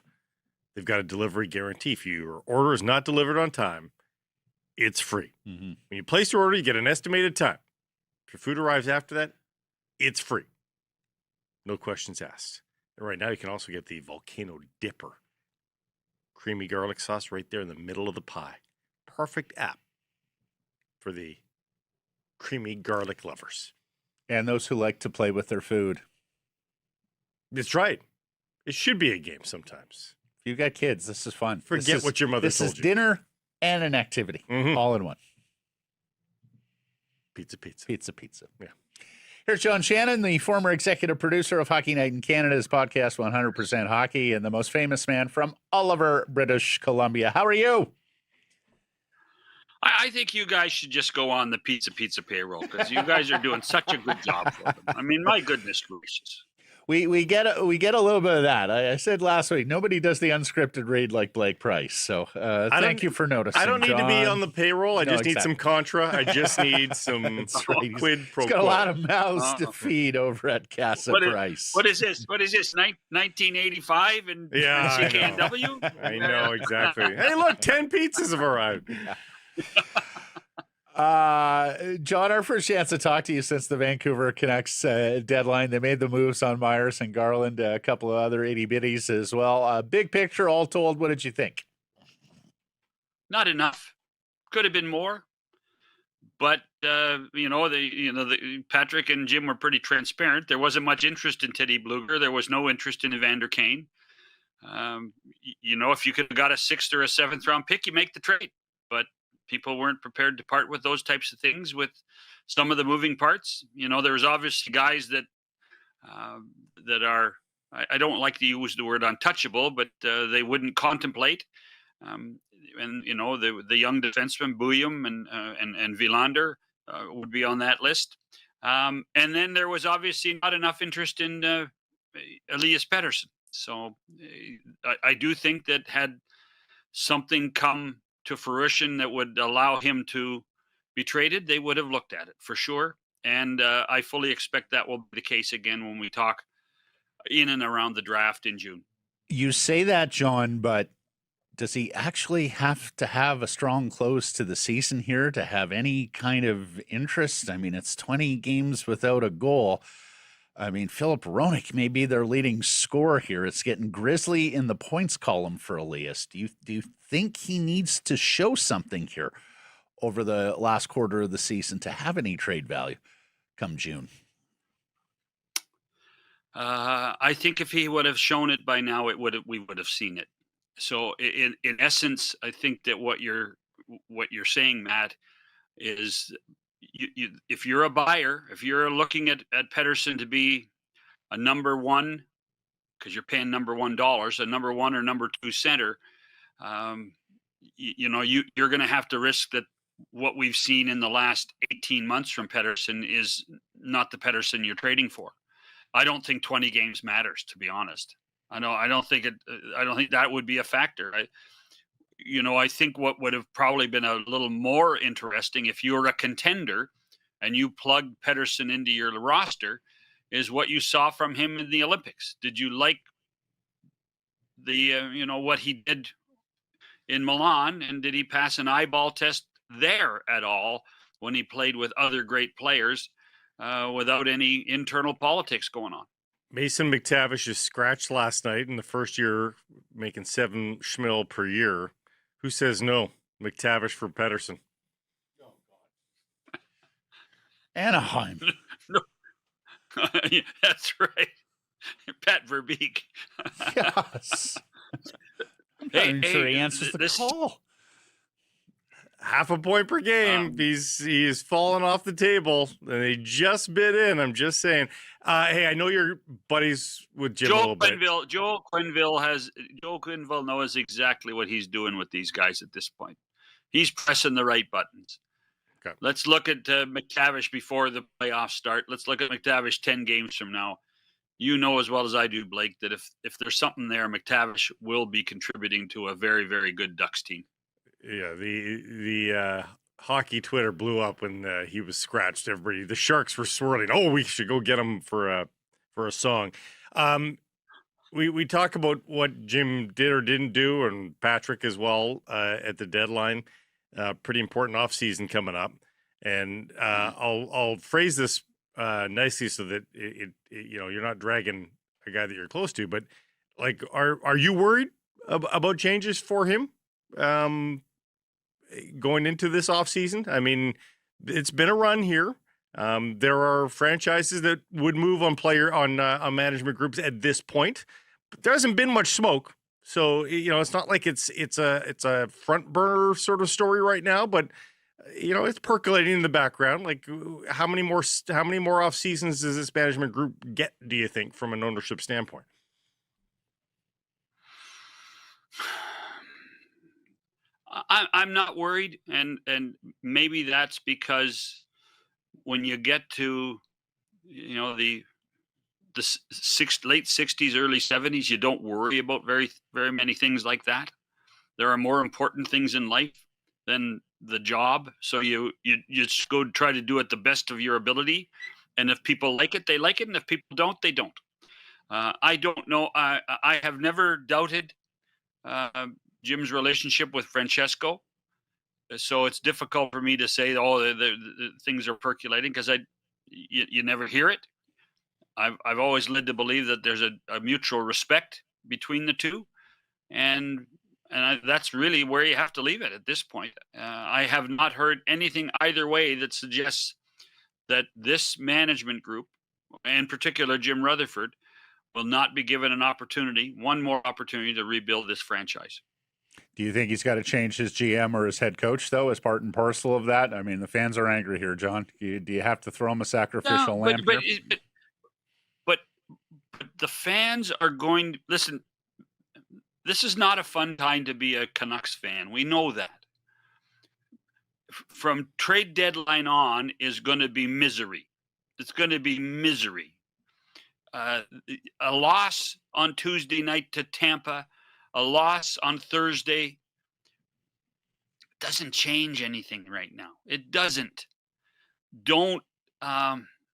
They've got a delivery guarantee. If your order is not delivered on time, it's free. Mm-hmm. When you place your order, you get an estimated time. If your food arrives after that, it's free. No questions asked. And right now, you can also get the Volcano Dipper. Creamy garlic sauce right there in the middle of the pie. Perfect app for the creamy garlic lovers. And those who like to play with their food. That's right. It should be a game sometimes. If you got kids, this is fun. Forget what your mother told you. This is dinner and an activity, all in one. Pizza Pizza. Pizza Pizza. Yeah. Here's John Shannon, the former executive producer of Hockey Night in Canada's podcast 100% Hockey, and the most famous man from Oliver, British Columbia. How are you? I think you guys should just go on the Pizza Pizza payroll, because you guys are doing such a good job for them. I mean, my goodness gracious. We get a little bit of that. I said last week, nobody does the unscripted read like Blake Price. So thank you for noticing. I don't need John. to be on the payroll. I just need some contra. I just need some quid pro quo. He's got a lot of mouths to feed over at Casa Price. What is this? 1985 and CKNW? I know, exactly. Hey, look, 10 pizzas have arrived. Yeah. John, our first chance to talk to you since the Vancouver Canucks deadline. They made the moves on Myers and Garland, a couple of other itty-bitties as well. Big picture, all told, what did you think? Not enough. Could have been more. But, Patrick and Jim were pretty transparent. There wasn't much interest in Teddy Bluger. There was no interest in Evander Kane. If you could have got a 6th or a 7th round pick, you make the trade. But people weren't prepared to part with those types of things with some of the moving parts. There's obviously guys that are, I don't like to use the word untouchable, but they wouldn't contemplate. The young defenseman Bouillon and Villander would be on that list. And then there was obviously not enough interest in Elias Pettersson. So I do think that had something come to fruition that would allow him to be traded, they would have looked at it for sure. And I fully expect that will be the case again when we talk in and around the draft in June. You say that, John, but does he actually have to have a strong close to the season here to have any kind of interest? I mean, it's 20 games without a goal. I mean, Philip Hronek may be their leading scorer here. It's getting grisly in the points column for Elias. Do you think he needs to show something here over the last quarter of the season to have any trade value come June? I think if he would have shown it by now, we would have seen it. So in essence, I think that what you're saying, Matt, is if you're a buyer, if you're looking at Pettersson to be a number one, because you're paying number $1, a number one or number two center, you're going to have to risk that what we've seen in the last 18 months from Pettersson is not the Pettersson you're trading for. I don't think 20 games matters, to be honest. I don't think that would be a factor. I think what would have probably been a little more interesting if you're a contender and you plug Pettersson into your roster is what you saw from him in the Olympics. Did you like the what he did in Milan, and did he pass an eyeball test there at all when he played with other great players without any internal politics going on? Mason McTavish is scratched last night in the first year, making $7 schmil per year. Who says no? McTavish for Pettersson. Anaheim. No. Yeah, that's right. Pat Verbeek. Yes. I'm not even sure he answers the call. Half a point per game. He's fallen off the table, and they just bid in. I'm just saying. Hey, I know you're buddies with Jim a little bit. Joel Quenneville knows exactly what he's doing with these guys at this point. He's pressing the right buttons. Okay. Let's look at McTavish before the playoffs start. Let's look at McTavish 10 games from now. You know as well as I do, Blake, that if there's something there, McTavish will be contributing to a very, very good Ducks team. Yeah, the hockey Twitter blew up when he was scratched. Everybody, the Sharks were swirling. Oh, we should go get him for a song. We talk about what Jim did or didn't do, and Patrick as well at the deadline. Pretty important offseason coming up, and I'll phrase this nicely so that you're not dragging a guy that you're close to. But like, are you worried about changes for him? Going into this offseason? I mean, it's been a run here. There are franchises that would move on management groups at this point, but there hasn't been much smoke. So, it's not like it's a front burner sort of story right now, but it's percolating in the background. Like, how many more off seasons does this management group get, do you think, from an ownership standpoint? I'm not worried, and maybe that's because when you get to the late 60s, early 70s, you don't worry about very, very many things like that. There are more important things in life than the job, so you just go try to do it the best of your ability, and if people like it, they like it, and if people don't, they don't. I don't know. I have never doubted Jim's relationship with Francesco, so it's difficult for me to say, the things are percolating, because you never hear it. I've always led to believe that there's a mutual respect between the two, and that's really where you have to leave it at this point. I have not heard anything either way that suggests that this management group, in particular Jim Rutherford, will not be given one more opportunity to rebuild this franchise. Do you think he's got to change his GM or his head coach, though, as part and parcel of that? I mean, the fans are angry here, John. Do you have to throw him a sacrificial lamb here? But the fans are going to listen. This is not a fun time to be a Canucks fan. We know that. From trade deadline on is going to be misery. It's going to be misery. A loss on Tuesday night to Tampa, a loss on Thursday doesn't change anything right now. It doesn't. Don't.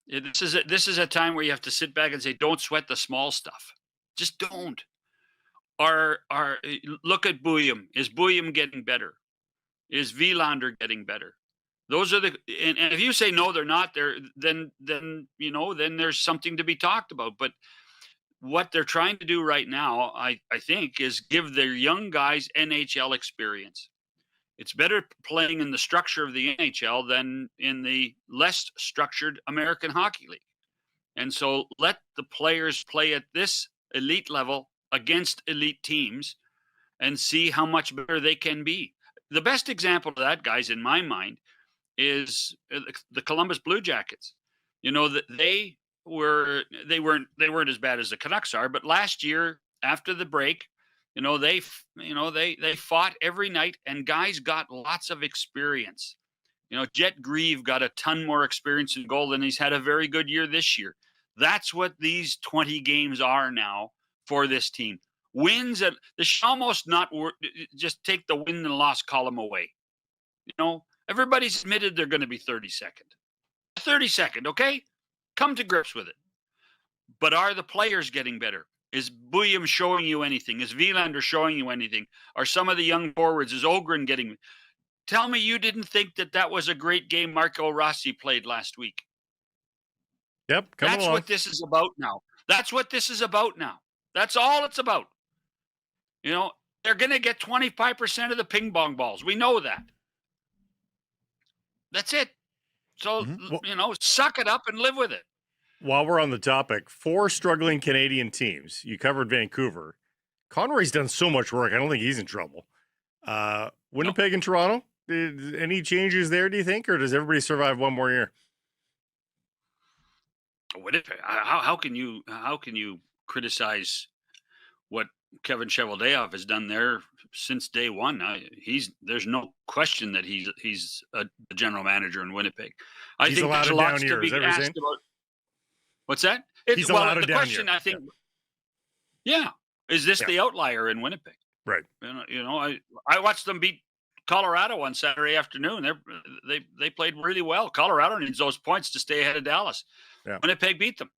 This is a time where you have to sit back and say, don't sweat the small stuff. Just don't. Look at Bouillon. Is Bouillon getting better? Is Wielander getting better? Those are and if you say no, they're not there, then there's something to be talked about. But what they're trying to do right now, I think, is give their young guys NHL experience. It's better playing in the structure of the NHL than in the less structured American Hockey League. And so let the players play at this elite level against elite teams and see how much better they can be. The best example of that, guys, in my mind, is the Columbus Blue Jackets. That they weren't as bad as the Canucks are, but last year after the break, they fought every night, and guys got lots of experience. Jet Grieve got a ton more experience in goal, and he's had a very good year this year. That's what these 20 games are now for this team. Wins, they should almost not just take the win and loss column away. Everybody's admitted they're going to be 32nd. 32nd, okay? Come to grips with it. But are the players getting better? Is Bouillon showing you anything? Is Wielander showing you anything? Are some of the young forwards, is Ogren getting... Tell me you didn't think that was a great game Marco Rossi played last week. Yep, That's what this is about now. That's what this is about now. That's all it's about. They're going to get 25% of the ping pong balls. We know that. That's it. So, suck it up and live with it. While we're on the topic, 4 struggling Canadian teams. You covered Vancouver. Conroy's done so much work. I don't think he's in trouble. Winnipeg and Toronto, any changes there, do you think? Or does everybody survive one more year? Winnipeg, how can you criticize what Kevin Cheveldayoff has done there since day one? There's no question that he's the general manager in Winnipeg. I think there's lots to be asked about. What's that? He's allowed a down question, year. I think. Yeah, is this the outlier in Winnipeg? Right. I watched them beat Colorado on Saturday afternoon. They played really well. Colorado needs those points to stay ahead of Dallas. Yeah. Winnipeg beat them.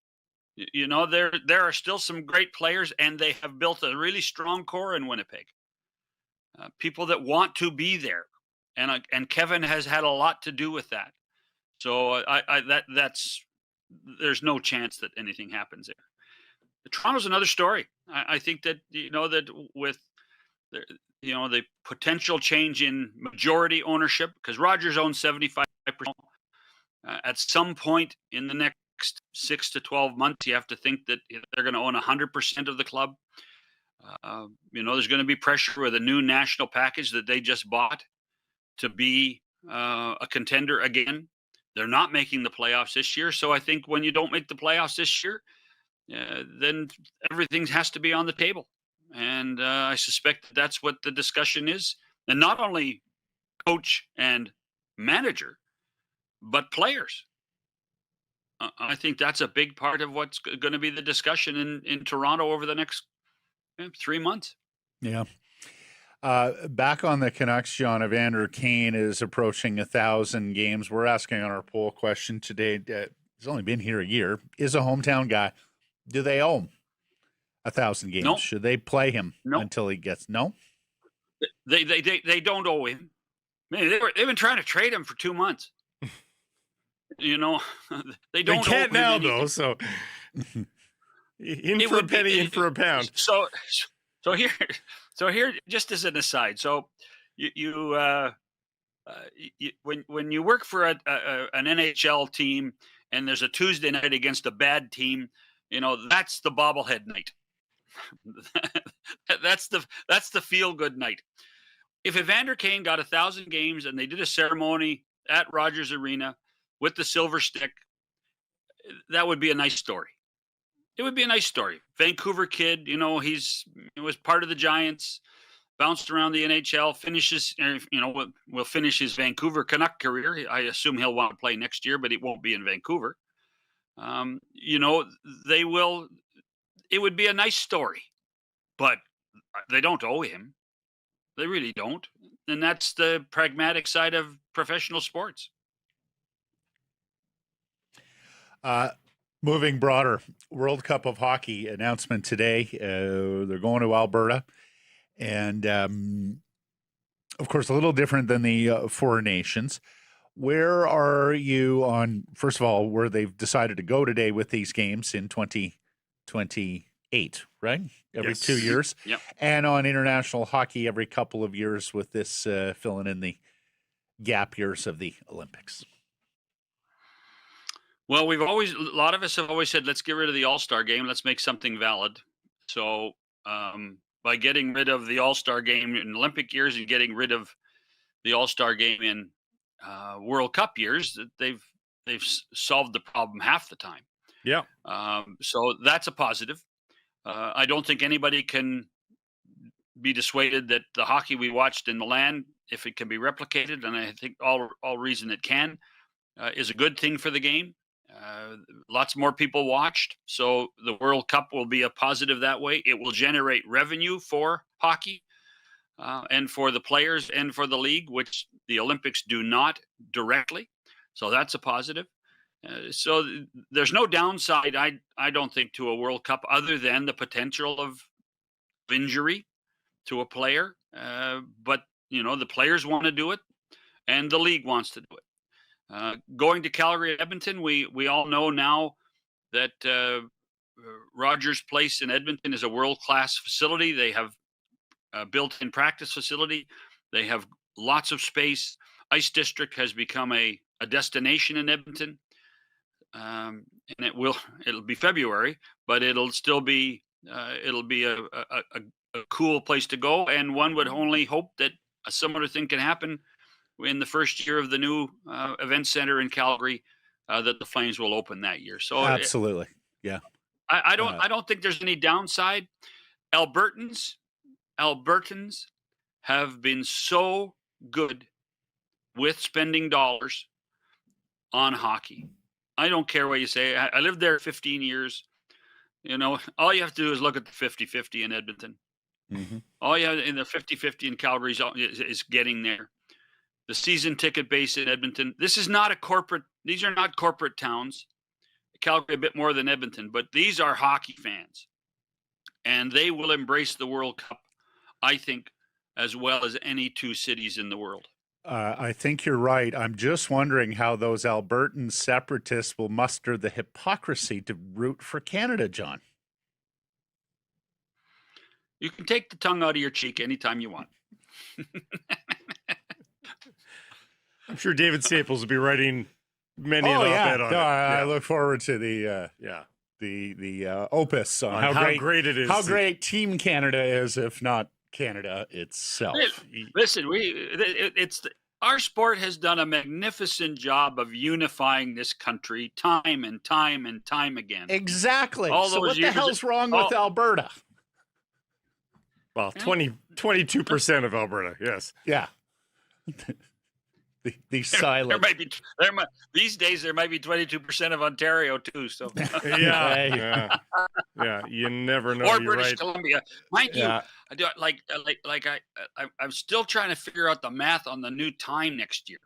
There are still some great players, and they have built a really strong core in Winnipeg. People that want to be there, and Kevin has had a lot to do with that. So there's no chance that anything happens there. Toronto's another story. I think that that with the potential change in majority ownership, because Rogers owns 75%. At some point in the next 6 to 12 months, you have to think that they're going to own 100% of the club. There's going to be pressure with a new national package that they just bought to be a contender again. They're not making the playoffs this year. So I think when you don't make the playoffs this year, then everything has to be on the table. And I suspect that's what the discussion is. And not only coach and manager, but players. I think that's a big part of what's going to be the discussion in Toronto over the next 3 months. Yeah. Back on the Canucks, John, Evander Kane is approaching 1,000 games. We're asking on our poll question today. He's only been here a year. Is a hometown guy. Do they owe him 1,000 games? No. Should they play him until he gets? No. They don't owe him. Man, they've been trying to trade him for 2 months. They don't. They can't now though. So in for a penny, in for a pound. So here, just as an aside, so when you work for an NHL team and there's a Tuesday night against a bad team, that's the bobblehead night. that's the feel good night. If Evander Kane got 1,000 games and they did a ceremony at Rogers Arena with the silver stick, that would be a nice story. It would be a nice story. Vancouver kid, he was part of the Giants, bounced around the NHL, finishes, will finish his Vancouver Canuck career. I assume he'll want to play next year, but it won't be in Vancouver. They will. It would be a nice story, but they don't owe him. They really don't. that's the pragmatic side of professional sports. Moving broader, World Cup of Hockey announcement today. They're going to Alberta. And, of course, a little different than the Four Nations. Where are you on, first of all, where they've decided to go today with these games in 2028, right? Every 2 years. Yep. And on international hockey every couple of years with this filling in the gap years of the Olympics. Well, a lot of us have always said, let's get rid of the All-Star game. Let's make something valid. So by getting rid of the All-Star game in Olympic years and getting rid of the All-Star game in World Cup years, they've solved the problem half the time. Yeah. So that's a positive. I don't think anybody can be dissuaded that the hockey we watched in Milan, if it can be replicated, and I think all reason it can, is a good thing for the game. Lots more people watched, so the World Cup will be a positive that way. It will generate revenue for hockey and for the players and for the league, which the Olympics do not directly. So that's a positive. So there's no downside, I don't think, to a World Cup other than the potential of injury to a player. But, the players want to do it and the league wants to do it. Going to Calgary, Edmonton, we all know now that Rogers Place in Edmonton is a world-class facility. They have a built-in practice facility. They have lots of space. Ice District has become a destination in Edmonton. And it'll be February, but it'll still be a cool place to go. And one would only hope that a similar thing can happen in the first year of the new event center in Calgary, that the Flames will open that year. So absolutely, yeah. I don't think there's any downside. Albertans have been so good with spending dollars on hockey. I don't care what you say. I lived there 15 years. All you have to do is look at the 50-50 in Edmonton. Mm-hmm. All you have in the 50-50 in Calgary is getting there. The season ticket base in Edmonton. These are not corporate towns. Calgary a bit more than Edmonton, but these are hockey fans. And they will embrace the World Cup, I think, as well as any two cities in the world. I think you're right. I'm just wondering how those Albertan separatists will muster the hypocrisy to root for Canada, John. You can take the tongue out of your cheek anytime you want. I'm sure David Staples will be writing many an op-ed on it. I look forward to the opus on how great it is. How great Team Canada is, if not Canada itself. Listen, our sport has done a magnificent job of unifying this country time and time and time again. Exactly. So what the hell's wrong with Alberta? Well, 22% of Alberta, yes. Yeah. The silent. These days there might be 22% of Ontario too. So yeah. You never know. Or British Columbia, mind you. I do I'm still trying to figure out the math on the new time next year.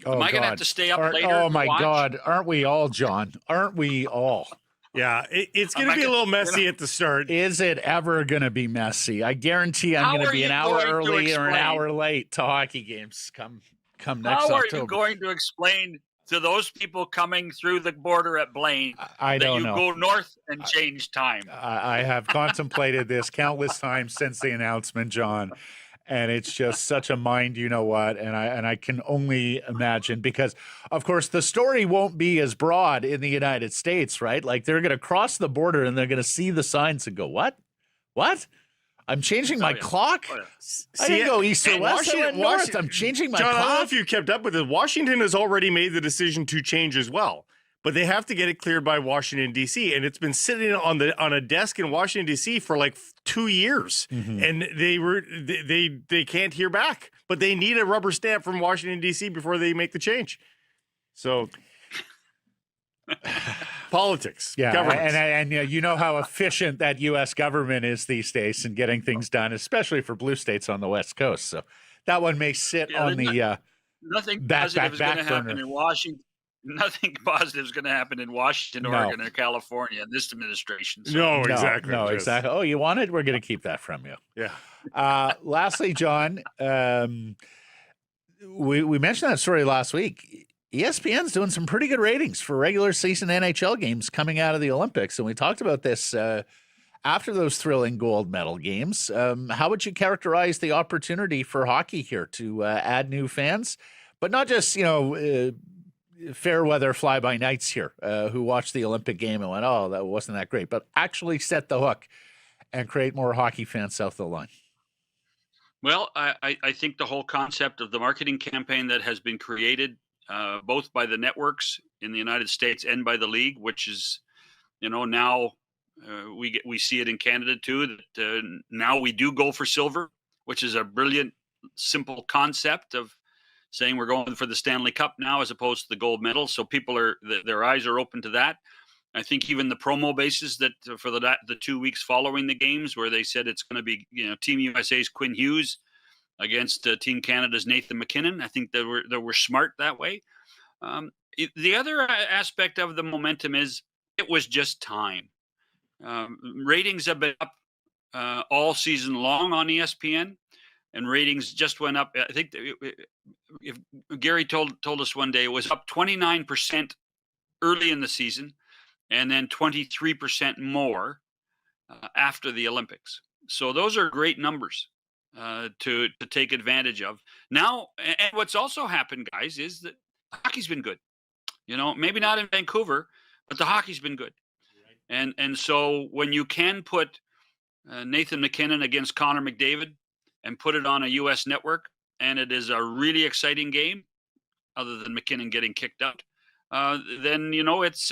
Am I going to have to stay up later? Oh my God! Aren't we all, John? Aren't we all? Yeah, it's going to be a little messy at the start. Is it ever going to be messy? I guarantee I'm going to be an hour early or an hour late to hockey games come next October. How are you going to explain to those people coming through the border at Blaine that you go north and change time? I have contemplated this countless times since the announcement, John, and it's just such a mind you-know-what, and I can only imagine because, of course, the story won't be as broad in the United States, right? Like they're going to cross the border and they're going to see the signs and go, what? I'm changing my clock? I didn't go east or west. I went north. I'm changing my clock. John, I don't know if you kept up with it. Washington has already made the decision to change as well. But they have to get it cleared by Washington, D.C. And it's been sitting on a desk in Washington, D.C. for like 2 years. Mm-hmm. And they can't hear back. But they need a rubber stamp from Washington, D.C. before they make the change. So... Politics, governance. And you know how efficient that U.S. government is these days in getting things done, especially for blue states on the West Coast. So That one may sit on the nothing back positive is going to happen burner. in Washington. Nothing positive is going to happen in Washington, Oregon, or California in this administration. So. No, exactly. No, exactly. Oh, you want it? We're going to keep that from you. Yeah. Lastly, John, we mentioned that story last week. ESPN's doing some pretty good ratings for regular season NHL games coming out of the Olympics. And we talked about this after those thrilling gold medal games. How would you characterize the opportunity for hockey here to add new fans? But not just, fair weather fly-by-nights here who watched the Olympic game and went, oh, that wasn't that great, but actually set the hook and create more hockey fans south of the line. Well, I think the whole concept of the marketing campaign that has been created both by the networks in the United States and by the league, which is, now we see it in Canada too, that now we do go for silver, which is a brilliant, simple concept of saying we're going for the Stanley Cup now as opposed to the gold medal. So people their eyes are open to that. I think even the promo bases that for the 2 weeks following the games, where they said it's going to be Team USA's Quinn Hughes against Team Canada's Nathan McKinnon. I think they were smart that way. The other aspect of the momentum is it was just time. Ratings have been up all season long on ESPN, and ratings just went up. I think if Gary told us one day it was up 29% early in the season, and then 23% more after the Olympics. So those are great numbers to take advantage of. Now, and what's also happened, guys, is that hockey's been good. Maybe not in Vancouver, but the hockey's been good. And so when you can put Nathan McKinnon against Connor McDavid and put it on a U.S. network, and it is a really exciting game, other than McKinnon getting kicked out, then it's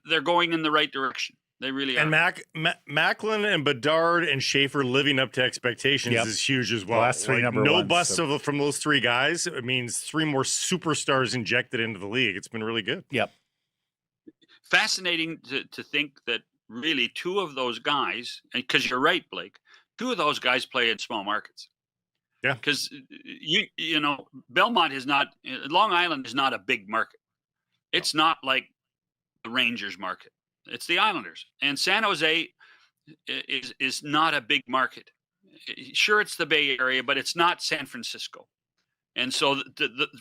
they're going in the right direction. They really are. And Macklin and Bedard and Schaefer living up to expectations is huge as well. Last three number no ones, busts from those three guys. It means three more superstars injected into the league. It's been really good. Yep. Fascinating to think that really two of those guys, because you're right, Blake, two of those guys play in small markets. Yeah. Because, Belmont is not, Long Island is not a big market. It's not like the Rangers market. It's the Islanders. And San Jose is not a big market. Sure, it's the Bay Area, but it's not San Francisco. And so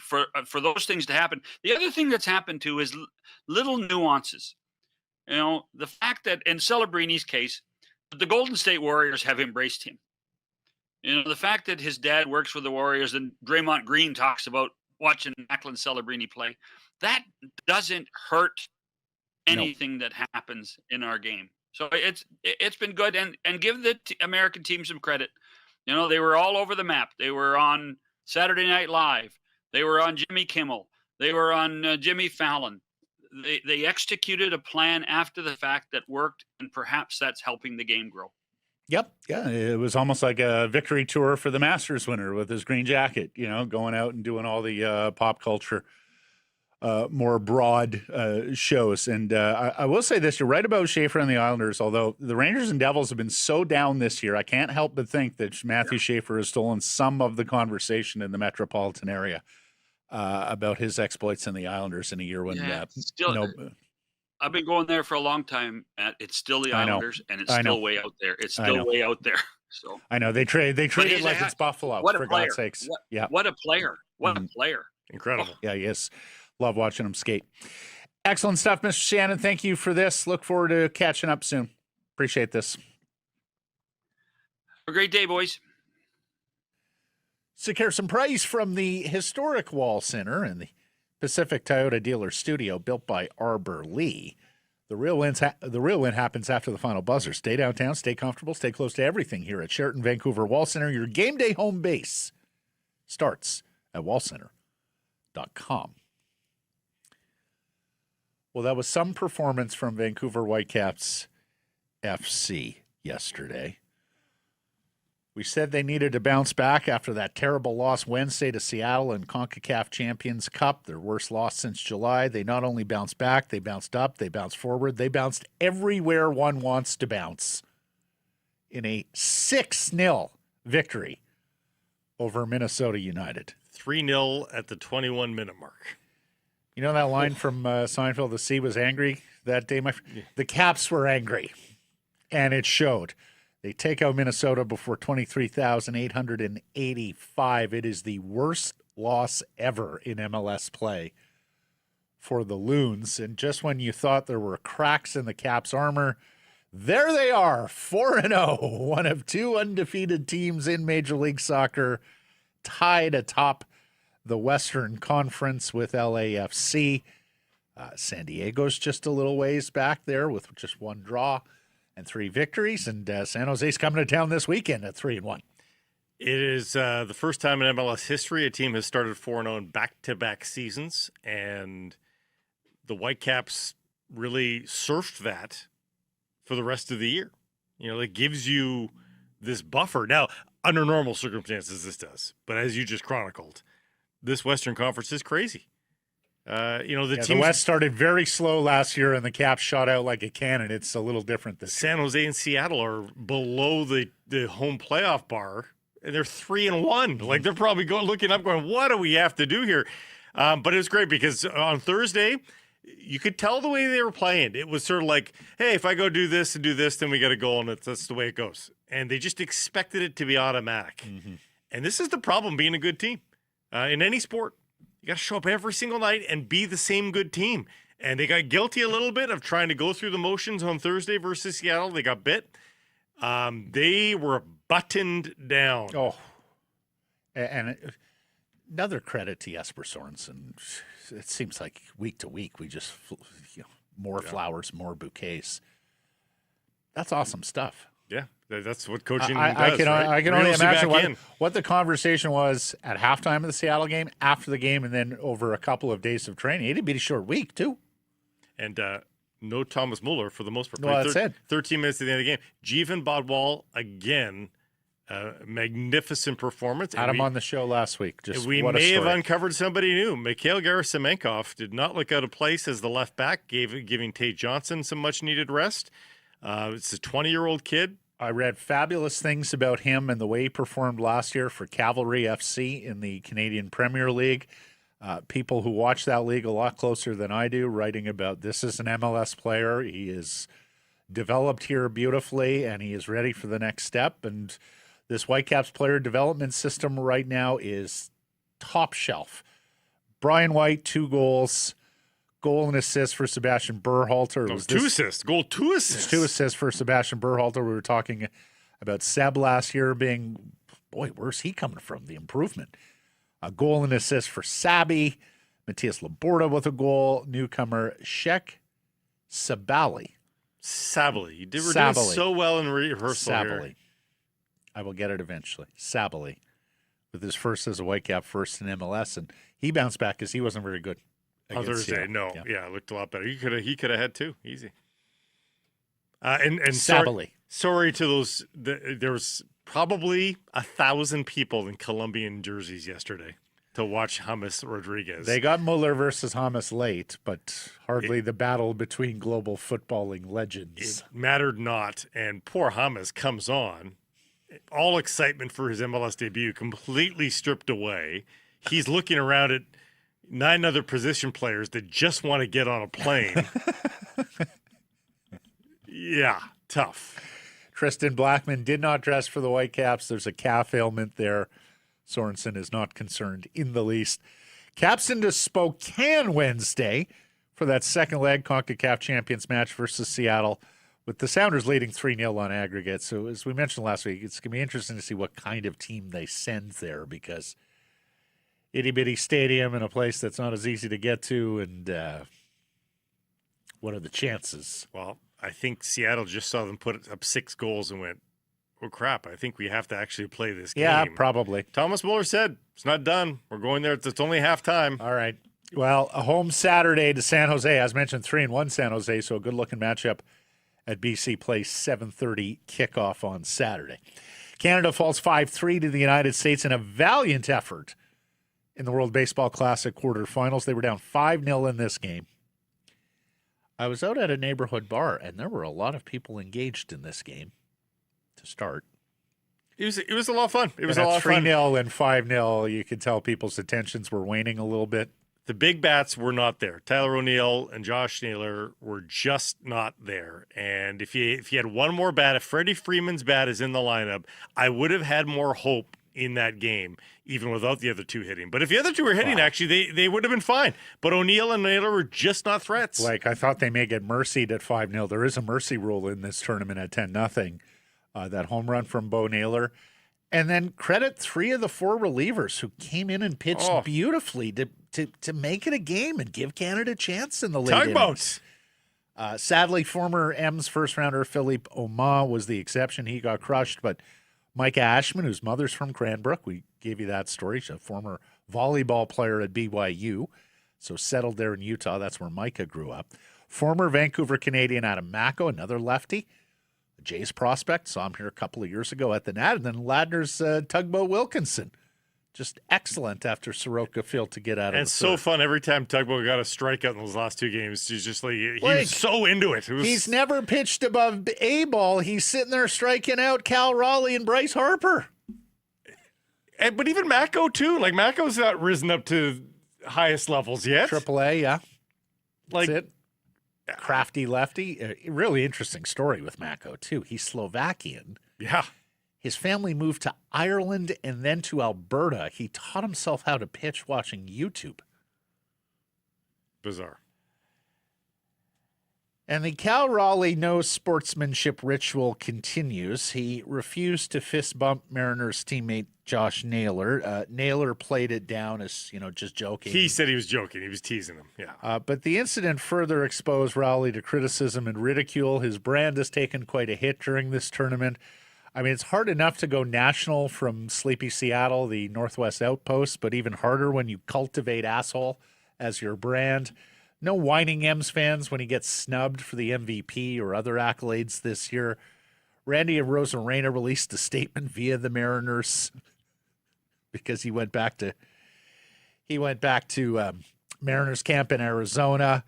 for those things to happen, the other thing that's happened too is little nuances. The fact that in Celebrini's case, the Golden State Warriors have embraced him. The fact that his dad works for the Warriors and Draymond Green talks about watching Macklin Celebrini play, that doesn't hurt anything that happens in our game. So it's been good, and give the American team some credit. They were all over the map. They were on Saturday Night Live. They were on Jimmy Kimmel. They were on Jimmy Fallon. They executed a plan after the fact that worked, and perhaps that's helping the game grow. Yep. Yeah. It was almost like a victory tour for the Masters winner with his green jacket, going out and doing all the pop culture, more broad shows. And I will say this, you're right about Schaefer and the Islanders, although the Rangers and Devils have been so down this year, I can't help but think that Matthew Schaefer has stolen some of the conversation in the metropolitan area about his exploits in the Islanders in a year when I've been going there for a long time, Matt. It's still the Islanders, and it's still way out there. It's still way out there. So I know they trade it like it's Buffalo. What a for player. God's sakes! What a player! What a player! Incredible. Yeah, he is. Love watching him skate. Excellent stuff, Mr. Shannon. Thank you for this. Look forward to catching up soon. Appreciate this. Have a great day, boys. Secure some praise from the historic Wall Center and the Pacific Toyota Dealer Studio, built by Arbor Lee. The real win happens after the final buzzer. Stay downtown, stay comfortable, stay close to everything here at Sheraton Vancouver Wall Center. Your game day home base starts at wallcenter.com. Well, that was some performance from Vancouver Whitecaps FC yesterday. We said they needed to bounce back after that terrible loss Wednesday to Seattle in CONCACAF Champions Cup, their worst loss since July. They not only bounced back, they bounced up, they bounced forward, they bounced everywhere one wants to bounce in a 6-0 victory over Minnesota United. 3-0 at the 21-minute mark. You know that line from Seinfeld, the sea was angry that day? The Caps were angry, and it showed. They take out Minnesota before 23,885. It is the worst loss ever in MLS play for the Loons. And just when you thought there were cracks in the Caps' armor, there they are, 4-0, one of two undefeated teams in Major League Soccer, tied atop the Western Conference with LAFC. San Diego's just a little ways back there with just one draw and 3 victories, and San Jose's coming to town this weekend at 3-1. It is the first time in MLS history a team has started 4-0 in back-to-back seasons, and the Whitecaps really surfed that for the rest of the year. You know, it gives you this buffer. Now, under normal circumstances, this does. But as you just chronicled, this Western Conference is crazy. The West started very slow last year, and the Caps shot out like a cannon. It's a little different this San Jose and Seattle are below the home playoff bar, and they're 3-1. Like, they're probably looking up going, what do we have to do here? But it was great because on Thursday, you could tell the way they were playing. It was sort of like, hey, if I go do this and do this, then we got a goal, and that's the way it goes. And they just expected it to be automatic. Mm-hmm. And this is the problem being a good team in any sport. You got to show up every single night and be the same good team. And they got guilty a little bit of trying to go through the motions on Thursday versus Seattle. They got bit. They were buttoned down. Oh, and another credit to Jesper Sorensen. It seems like week to week we just, more flowers, more bouquets. That's awesome stuff. Yeah, that's what coaching does. I can only imagine what the conversation was at halftime of the Seattle game, after the game, and then over a couple of days of training. It'd be a short week, too. And no Thomas Muller for the most part. Well, that's it. 13 minutes at the end of the game. Jeevan Bodwal, again, magnificent performance. Had him on the show last week. We may have uncovered somebody new. Mikhail Gerasimenkov did not look out of place as the left back, giving Tate Johnson some much-needed rest. It's a 20-year-old kid. I read fabulous things about him and the way he performed last year for Cavalry FC in the Canadian Premier League. People who watch that league a lot closer than I do writing about this is an MLS player. He is developed here beautifully, and he is ready for the next step. And this Whitecaps player development system right now is top shelf. Brian White, 2 goals. Goal and assist for Sebastian Berhalter. Two assists. 2 assists. 2 assists for Sebastian Berhalter. We were talking about Seb last year being, boy, where's he coming from? The improvement. A goal and assist for Sabi. Matias Laborda with a goal. Newcomer Shek Sabali. You did doing so well in rehearsal here. I will get it eventually. Sabali. With his first as a Whitecap, first in MLS. And he bounced back because he wasn't very good. On Thursday, no. Yeah, it looked a lot better. He could have had 2. Easy. And sorry to those. There was probably 1,000 people in Colombian jerseys yesterday to watch James Rodriguez. They got Muller versus James late, but hardly the battle between global footballing legends. It mattered not, and poor James comes on. All excitement for his MLS debut completely stripped away. He's looking around at 9 other position players that just want to get on a plane. Yeah, tough. Tristan Blackman did not dress for the Whitecaps. There's a calf ailment there. Sorensen is not concerned in the least. Caps into Spokane Wednesday for that second leg CONCACAF Champions match versus Seattle, with the Sounders leading 3-0 on aggregate. So as we mentioned last week, it's going to be interesting to see what kind of team they send there, because itty-bitty stadium in a place that's not as easy to get to, and what are the chances? Well, I think Seattle just saw them put up 6 goals and went, oh, crap, I think we have to actually play this game. Yeah, probably. Thomas Muller said, it's not done. We're going there. It's only halftime. All right. Well, a home Saturday to San Jose. As mentioned, 3-1 San Jose, so a good-looking matchup at BC Place, 7:30 kickoff on Saturday. Canada falls 5-3 to the United States in a valiant effort in the World Baseball Classic quarterfinals. They were down 5-0 in this game. I was out at a neighborhood bar, and there were a lot of people engaged in this game to start. It was a lot of fun. It was a lot of fun. 3-0 and 5-0, you could tell people's attentions were waning a little bit. The big bats were not there. Tyler O'Neill and Josh Naylor were just not there. And if you had one more bat, if Freddie Freeman's bat is in the lineup, I would have had more hope in that game, even without the other two hitting. But if the other two were hitting, actually, they would have been fine. But O'Neill and Naylor were just not threats. Like, I thought they may get mercied at 5-0. There is a mercy rule in this tournament at 10-0. That home run from Bo Naylor. And then credit 3 of the 4 relievers who came in and pitched beautifully to make it a game and give Canada a chance in the late innings. Sadly, former M's first-rounder Philippe Oma was the exception. He got crushed, but Micah Ashman, whose mother's from Cranbrook, we gave you that story. She's a former volleyball player at BYU, so settled there in Utah. That's where Micah grew up. Former Vancouver Canadian Adam Mako, another lefty. Jays prospect, saw him here a couple of years ago at the Nat, and then Ladner's Tugboat Wilkinson. Just excellent after Soroka failed to get out of and the so third. fun every time Tugboat got a strikeout in those last 2 games. He's just like, he was so into it. He's never pitched above A ball. He's sitting there striking out Cal Raleigh and Bryce Harper. But even Mako, too. Like, Mako's not risen up to highest levels yet. AAA, yeah. Like, that's it. Crafty lefty. A really interesting story with Mako, too. He's Slovakian. Yeah. His family moved to Ireland and then to Alberta. He taught himself how to pitch watching YouTube. Bizarre. And the Cal Raleigh no sportsmanship ritual continues. He refused to fist bump Mariners teammate Josh Naylor. Naylor played it down as, just joking. He said he was joking. He was teasing him. Yeah. But the incident further exposed Raleigh to criticism and ridicule. His brand has taken quite a hit during this tournament. I mean, it's hard enough to go national from Sleepy Seattle, the Northwest Outpost, but even harder when you cultivate asshole as your brand. No whining M's fans when he gets snubbed for the MVP or other accolades this year. Randy Arozarena released a statement via the Mariners because he went back to Mariners camp in Arizona.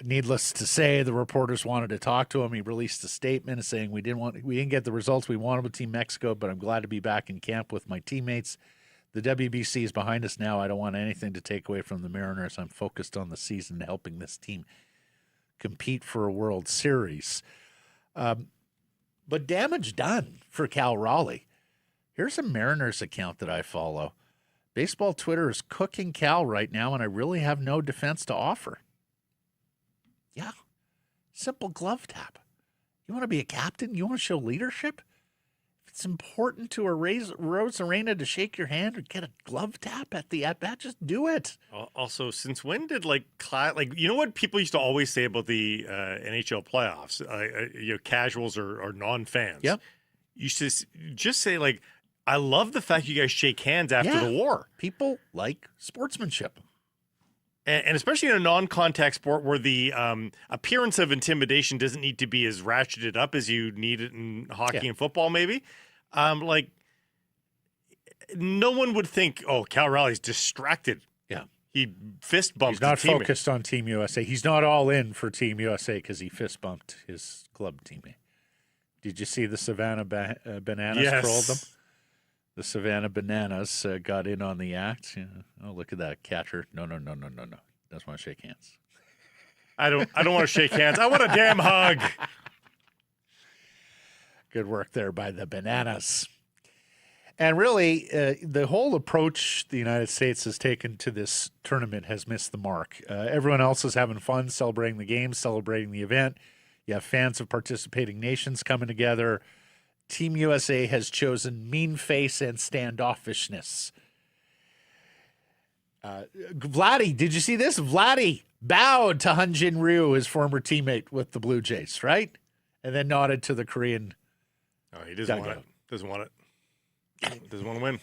Needless to say, the reporters wanted to talk to him. He released a statement saying, we didn't get the results we wanted with Team Mexico, but I'm glad to be back in camp with my teammates. The WBC is behind us now. I don't want anything to take away from the Mariners. I'm focused on the season, helping this team compete for a World Series. But damage done for Cal Raleigh. Here's a Mariners account that I follow. Baseball Twitter is cooking Cal right now, and I really have no defense to offer. Yeah. Simple glove tap. You want to be a captain? You want to show leadership? If it's important to Arozarena to shake your hand or get a glove tap at the at-bat, just do it. Also, since when did you know what people used to always say about the NHL playoffs? Casuals or non-fans. Yep. Used to just say I love the fact you guys shake hands after the war. People like sportsmanship. And especially in a non-contact sport where the appearance of intimidation doesn't need to be as ratcheted up as you need it in hockey and football, maybe. No one would think, Cal Raleigh's distracted. Yeah. He fist bumped He's not his teammate. focused on Team USA. He's not all in for Team USA because he fist bumped his club teammate. Did you see the Savannah Bananas trolled them? The Savannah Bananas got in on the act. Oh, look at that catcher. No. Doesn't want to shake hands. I don't want to shake hands. I want a damn hug. Good work there by the Bananas. And really, the whole approach the United States has taken to this tournament has missed the mark. Everyone else is having fun, celebrating the game, celebrating the event. You have fans of participating nations coming together. Team USA has chosen mean face and standoffishness. Vladdy, did you see this? Vladdy bowed to Hyun-Jin Ryu, his former teammate with the Blue Jays, right? And then nodded to the Korean. Oh, he doesn't want it. Doesn't want to win.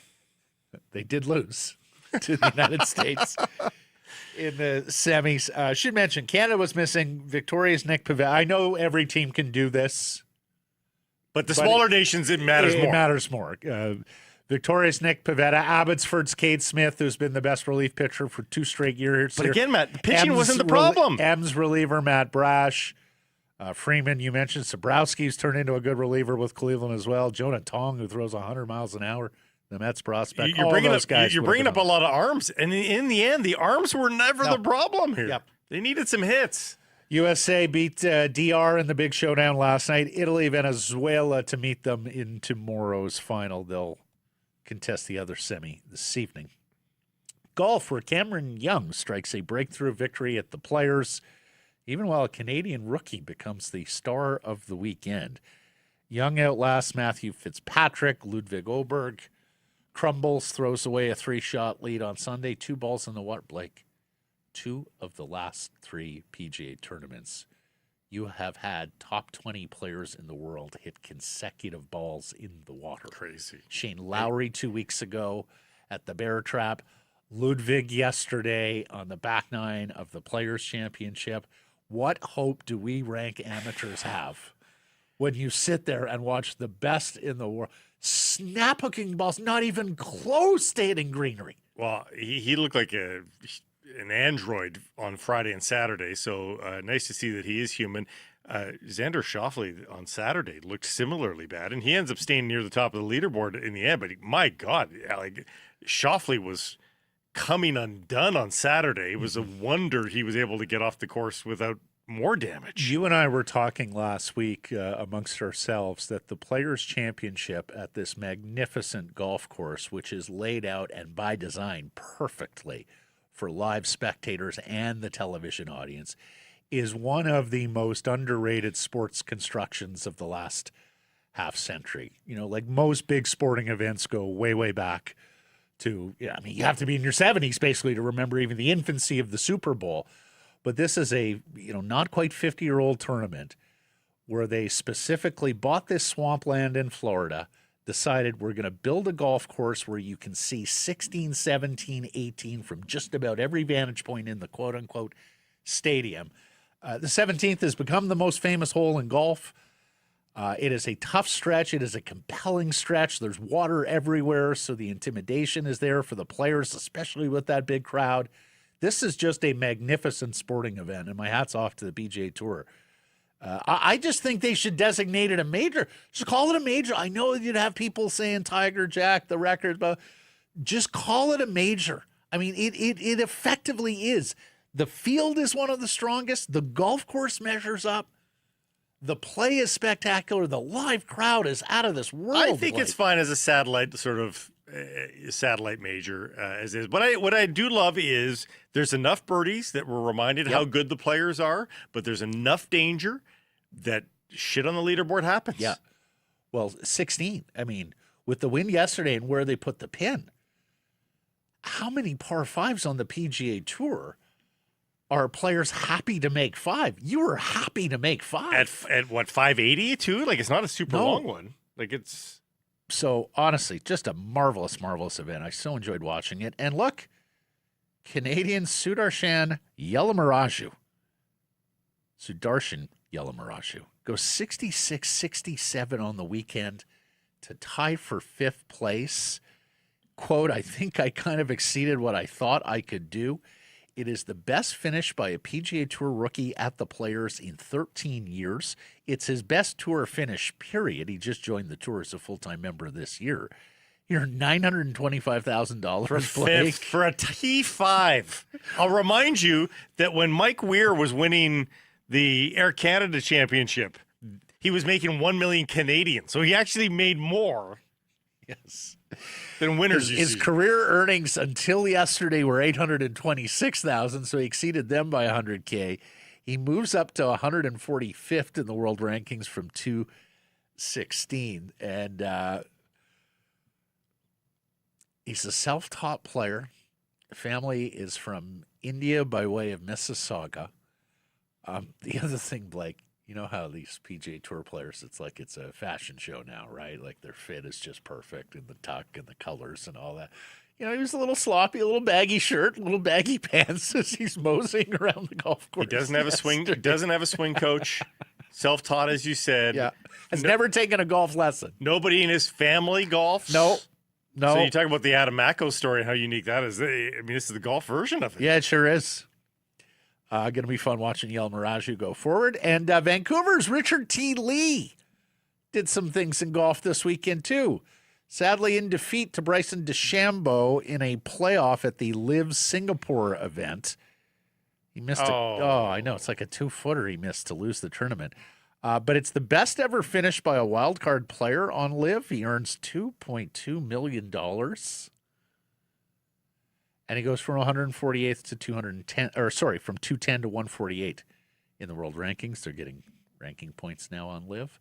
They did lose to the United States in the semis. Should mention, Canada was missing victorious Nick Pivetta. I know every team can do this. But the smaller nations, it matters more. It matters more. Victorious Nick Pivetta, Abbotsford's Cade Smith, who's been the best relief pitcher for 2 straight years. But again, Matt, pitching wasn't the problem. M's reliever, Matt Brash. Freeman, you mentioned Sobrowski's turned into a good reliever with Cleveland as well. Jonah Tong, who throws 100 miles an hour, the Mets prospect. You're bringing up a lot of arms, and in the end, the arms were never the problem here. Yep. They needed some hits. USA beat DR in the big showdown last night. Italy, Venezuela to meet them in tomorrow's final. They'll contest the other semi this evening. Golf, where Cameron Young strikes a breakthrough victory at the Players, even while a Canadian rookie becomes the star of the weekend. Young outlasts Matthew Fitzpatrick, Ludwig Oberg, crumbles, throws away a 3-shot lead on Sunday. 2 balls in the water, Blake. 2 of the last 3 PGA tournaments, you have had top 20 players in the world hit consecutive balls in the water. Crazy. Shane Lowry 2 weeks ago at the Bear Trap. Ludwig yesterday on the back 9 of the Players' Championship. What hope do we rank amateurs have when you sit there and watch the best in the world snap hooking balls, not even close to hitting greenery? Well, he looked like an android on Friday and Saturday, so nice to see that he is human. Xander Schauffele on Saturday looked similarly bad, and he ends up staying near the top of the leaderboard in the end. But my God, like Schauffele was coming undone on Saturday. It was a wonder he was able to get off the course without more damage. You and I were talking last week amongst ourselves that the Players' Championship at this magnificent golf course, which is laid out and by design perfectly for live spectators and the television audience, is one of the most underrated sports constructions of the last half century. You know, like most big sporting events go way, way back to, you have to be in your 70s basically to remember even the infancy of the Super Bowl. But this is a, not quite 50-year-old tournament where they specifically bought this swampland in Florida, decided we're going to build a golf course where you can see 16, 17, 18 from just about every vantage point in the quote-unquote stadium. The 17th has become the most famous hole in golf. It is a tough stretch. It is a compelling stretch. There's water everywhere, so the intimidation is there for the players, especially with that big crowd. This is just a magnificent sporting event, and my hat's off to the PGA Tour. I just think they should designate it a major. Just call it a major. I know you'd have people saying Tiger Jack, the record, but just call it a major. I mean, it effectively is. The field is one of the strongest. The golf course measures up. The play is spectacular. The live crowd is out of this world. I think it's fine as a satellite satellite major as is. What I do love is there's enough birdies that we're reminded how good the players are, but there's enough danger that shit on the leaderboard happens. Yeah. Well, 16. I mean, with the win yesterday and where they put the pin, how many par 5s on the PGA Tour are players happy to make 5? You were happy to make 5. At what, 580 too? Like, it's not a super long one. Like, it's... So, honestly, just a marvelous, marvelous event. I so enjoyed watching it. And look, Canadian Sudarshan Yalamaraju goes 66-67 on the weekend to tie for 5th place. Quote, I think I kind of exceeded what I thought I could do. It is the best finish by a PGA Tour rookie at the Players in 13 years. It's his best tour finish, period. He just joined the tour as a full-time member this year. You're $925,000, Blake. For a T5. I'll remind you that when Mike Weir was winning the Air Canada Championship, he was making 1 million Canadian. So he actually made more. Yes. Than winners. His career earnings until yesterday were $826,000, so he exceeded them by $100K. He moves up to 145th in the world rankings from 216, and he's a self-taught player. Family is from India by way of Mississauga. The other thing, Blake, you know how these PGA Tour players, it's like it's a fashion show now, right? Like their fit is just perfect and the tuck and the colors and all that. He was a little sloppy, a little baggy shirt, a little baggy pants as he's moseying around the golf course. He doesn't have a swing. Doesn't have a swing coach. Self-taught, as you said. Yeah, has never taken a golf lesson. Nobody in his family golfs. No. So you talk about the Adam Macko story, how unique that is. I mean, this is the golf version of it. Yeah, it sure is. Going to be fun watching Yel Miraju go forward. And Vancouver's Richard T. Lee did some things in golf this weekend, too. Sadly, in defeat to Bryson DeChambeau in a playoff at the Live Singapore event. He missed I know. It's like a 2-footer he missed to lose the tournament. But it's the best ever finish by a wild card player on Live. He earns $2.2 million. And he goes from 148th to 210, from 210 to 148 in the world rankings. They're getting ranking points now on Live.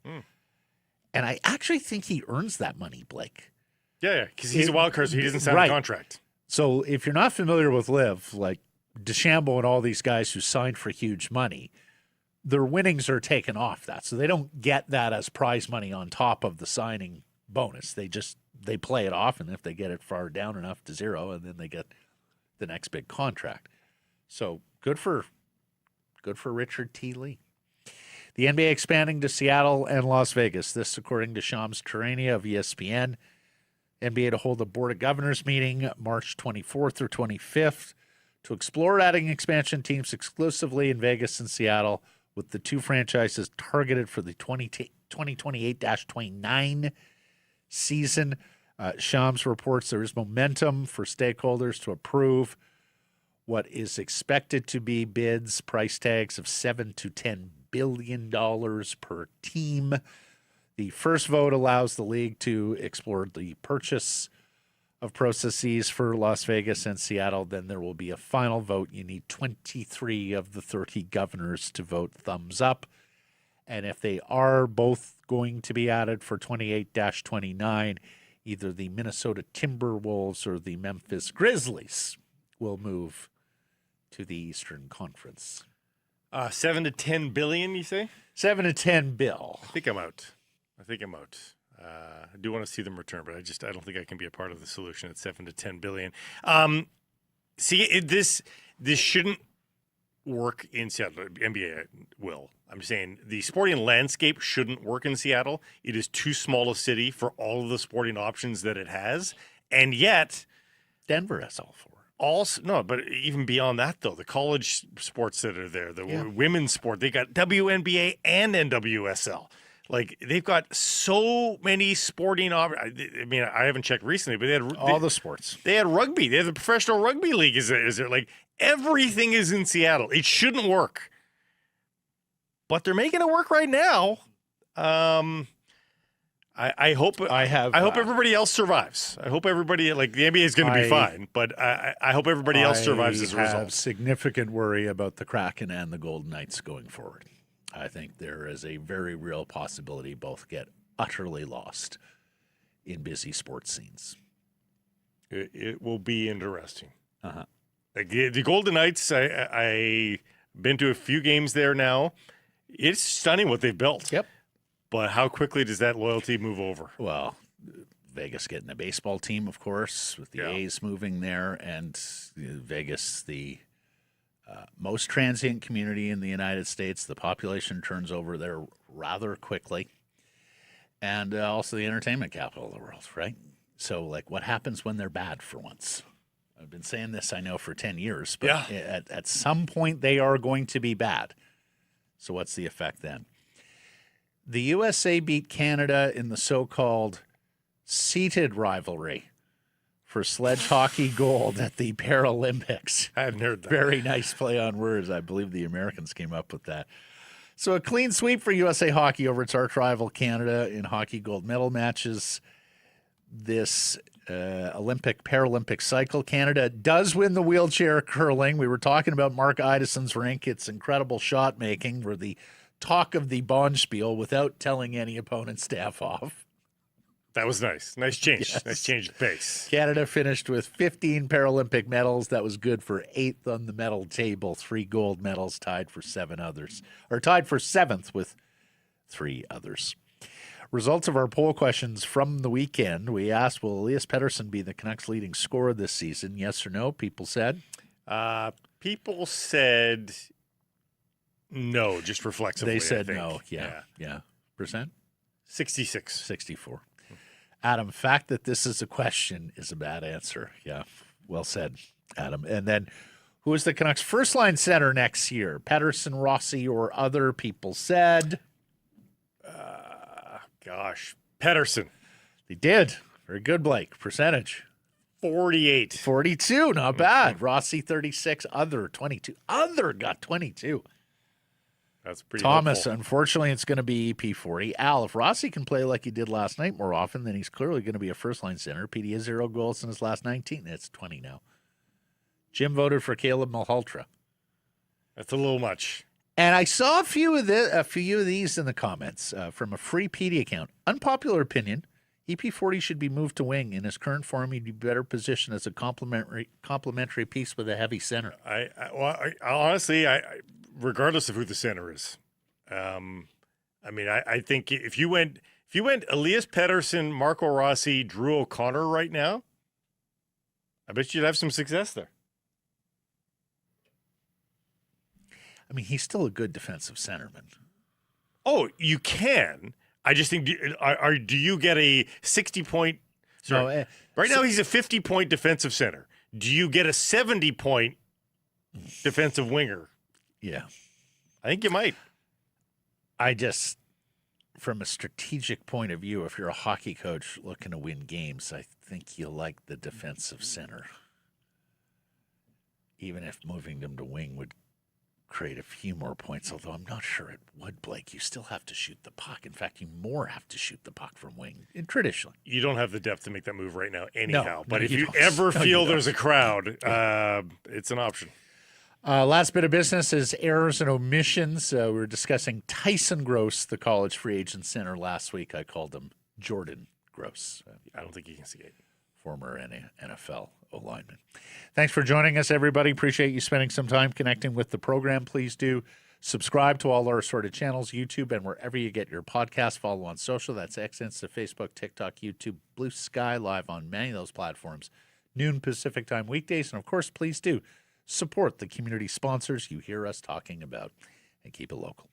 And I actually think he earns that money, Blake. Yeah, because he's a wild card, so he doesn't sign a contract. So if you're not familiar with Live, like DeChambeau and all these guys who signed for huge money, their winnings are taken off that. So they don't get that as prize money on top of the signing bonus. They play it off, and if they get it far down enough to zero, and then they get the next big contract. So good for Richard T. Lee. The NBA expanding to Seattle and Las Vegas. This, according to Shams Charania of ESPN. NBA to hold a Board of Governors meeting March 24th or 25th to explore adding expansion teams exclusively in Vegas and Seattle, with the two franchises targeted for the 2028-29 season. Shams reports there is momentum for stakeholders to approve what is expected to be bids, price tags of $7 to $10 billion per team. The first vote allows the league to explore the purchase of processes for Las Vegas and Seattle. Then there will be a final vote. You need 23 of the 30 governors to vote thumbs up. And if they are both going to be added for 28-29, either the Minnesota Timberwolves or the Memphis Grizzlies will move to the Eastern Conference. 7 to 10 billion, you say? 7 to 10 bill. I think I'm out. I do want to see them return, but I don't think I can be a part of the solution at 7 to 10 billion. This shouldn't work in Seattle. NBA will. I'm saying the sporting landscape shouldn't work in Seattle. It is too small a city for all of the sporting options that it has, and yet Denver has all four. But even beyond that, though, the college sports that are there, the women's sport, they got WNBA and NWSL. Like, they've got so many sporting. I mean, I haven't checked recently, but they had all the sports. They had rugby. They had the professional rugby league. Is there like everything is in Seattle? It shouldn't work, but they're making it work right now. I hope everybody else survives. I hope everybody, like, the NBA is going to be fine, but I hope everybody else survives as a result. I have significant worry about the Kraken and the Golden Knights going forward. I think there is a very real possibility both get utterly lost in busy sports scenes. It will be interesting. Like the Golden Knights, I've been to a few games there now. It's stunning what they've built. Yep. But how quickly does that loyalty move over? Well, Vegas getting a baseball team, of course, with the A's moving there, and Vegas, the most transient community in the United States. The population turns over there rather quickly. And also the entertainment capital of the world, right? So, like, what happens when they're bad for once? I've been saying this, I know, for 10 years, but at some point they are going to be bad. So what's the effect then? The USA beat Canada in the so-called seated rivalry for sledge hockey gold at the Paralympics. I hadn't heard that. Very nice play on words. I believe the Americans came up with that. So a clean sweep for USA Hockey over its arch rival Canada in hockey gold medal matches. This Paralympic cycle. Canada does win the wheelchair curling. We were talking about Mark Ideson's rink. It's incredible shot making. We're the talk of the Bonspiel without telling any opponent staff off. That was nice. Nice change. Yes. Nice change of pace. Canada finished with 15 Paralympic medals. That was good for 8th on the medal table. 3 gold medals, tied for 7th with 3 others. Results of our poll questions from the weekend. We asked, will Elias Pettersson be the Canucks' leading scorer this season? Yes or no? People said? People said no, just reflexively. They said no. Yeah. Percent? 66. 64. Adam, fact that this is a question is a bad answer. Yeah, well said, Adam. And then Who is the Canucks' first-line center next year? Pettersson, Rossi, or other people said? Pettersson. They did. Very good, Blake. Percentage? 48. 42, not bad. Rossi, 36. Other, 22. Other got 22. That's pretty Thomas, hopeful. unfortunately, it's going to be EP40. Al, if Rossi can play like he did last night more often, then he's clearly going to be a first-line center. PD has 0 goals in his last 19. It's 20 now. Jim voted for Caleb Malhotra. That's a little much. And I saw a few of these in the comments from a free PD account. Unpopular opinion, EP40 should be moved to wing. In his current form, he'd be better positioned as a complementary piece with a heavy center. I honestly, regardless of who the center is, I think if you went Elias Pettersson, Marco Rossi, Drew O'Connor right now, I bet you'd have some success there. I mean, he's still a good defensive centerman. Oh, you can. I just think, do you get a 60-point? Right now, he's a 50-point defensive center. Do you get a 70-point defensive winger? Yeah. I think you might. I just, from a strategic point of view, if you're a hockey coach looking to win games, I think you like the defensive center. Even if moving them to wing would create a few more points, although I'm not sure it would, Blake. You still have to shoot the puck. In fact, you more have to shoot the puck from wing, traditionally. You don't have the depth to make that move right now anyhow. But if you don't. ever feel there's a crowd, it's an option. Last bit of business is errors and omissions. We were discussing Tyson Gross, the college free agent center, last week. I called him Jordan Gross. I don't think he can skate. Former NFL lineman. Thanks for joining us, everybody. Appreciate you spending some time connecting with the program. Please do subscribe to all our assorted channels, YouTube, and wherever you get your podcasts. Follow on social. That's X, Insta, Facebook, TikTok, YouTube, Blue Sky, live on many of those platforms. Noon Pacific time weekdays. And, of course, please do support the community sponsors you hear us talking about and keep it local.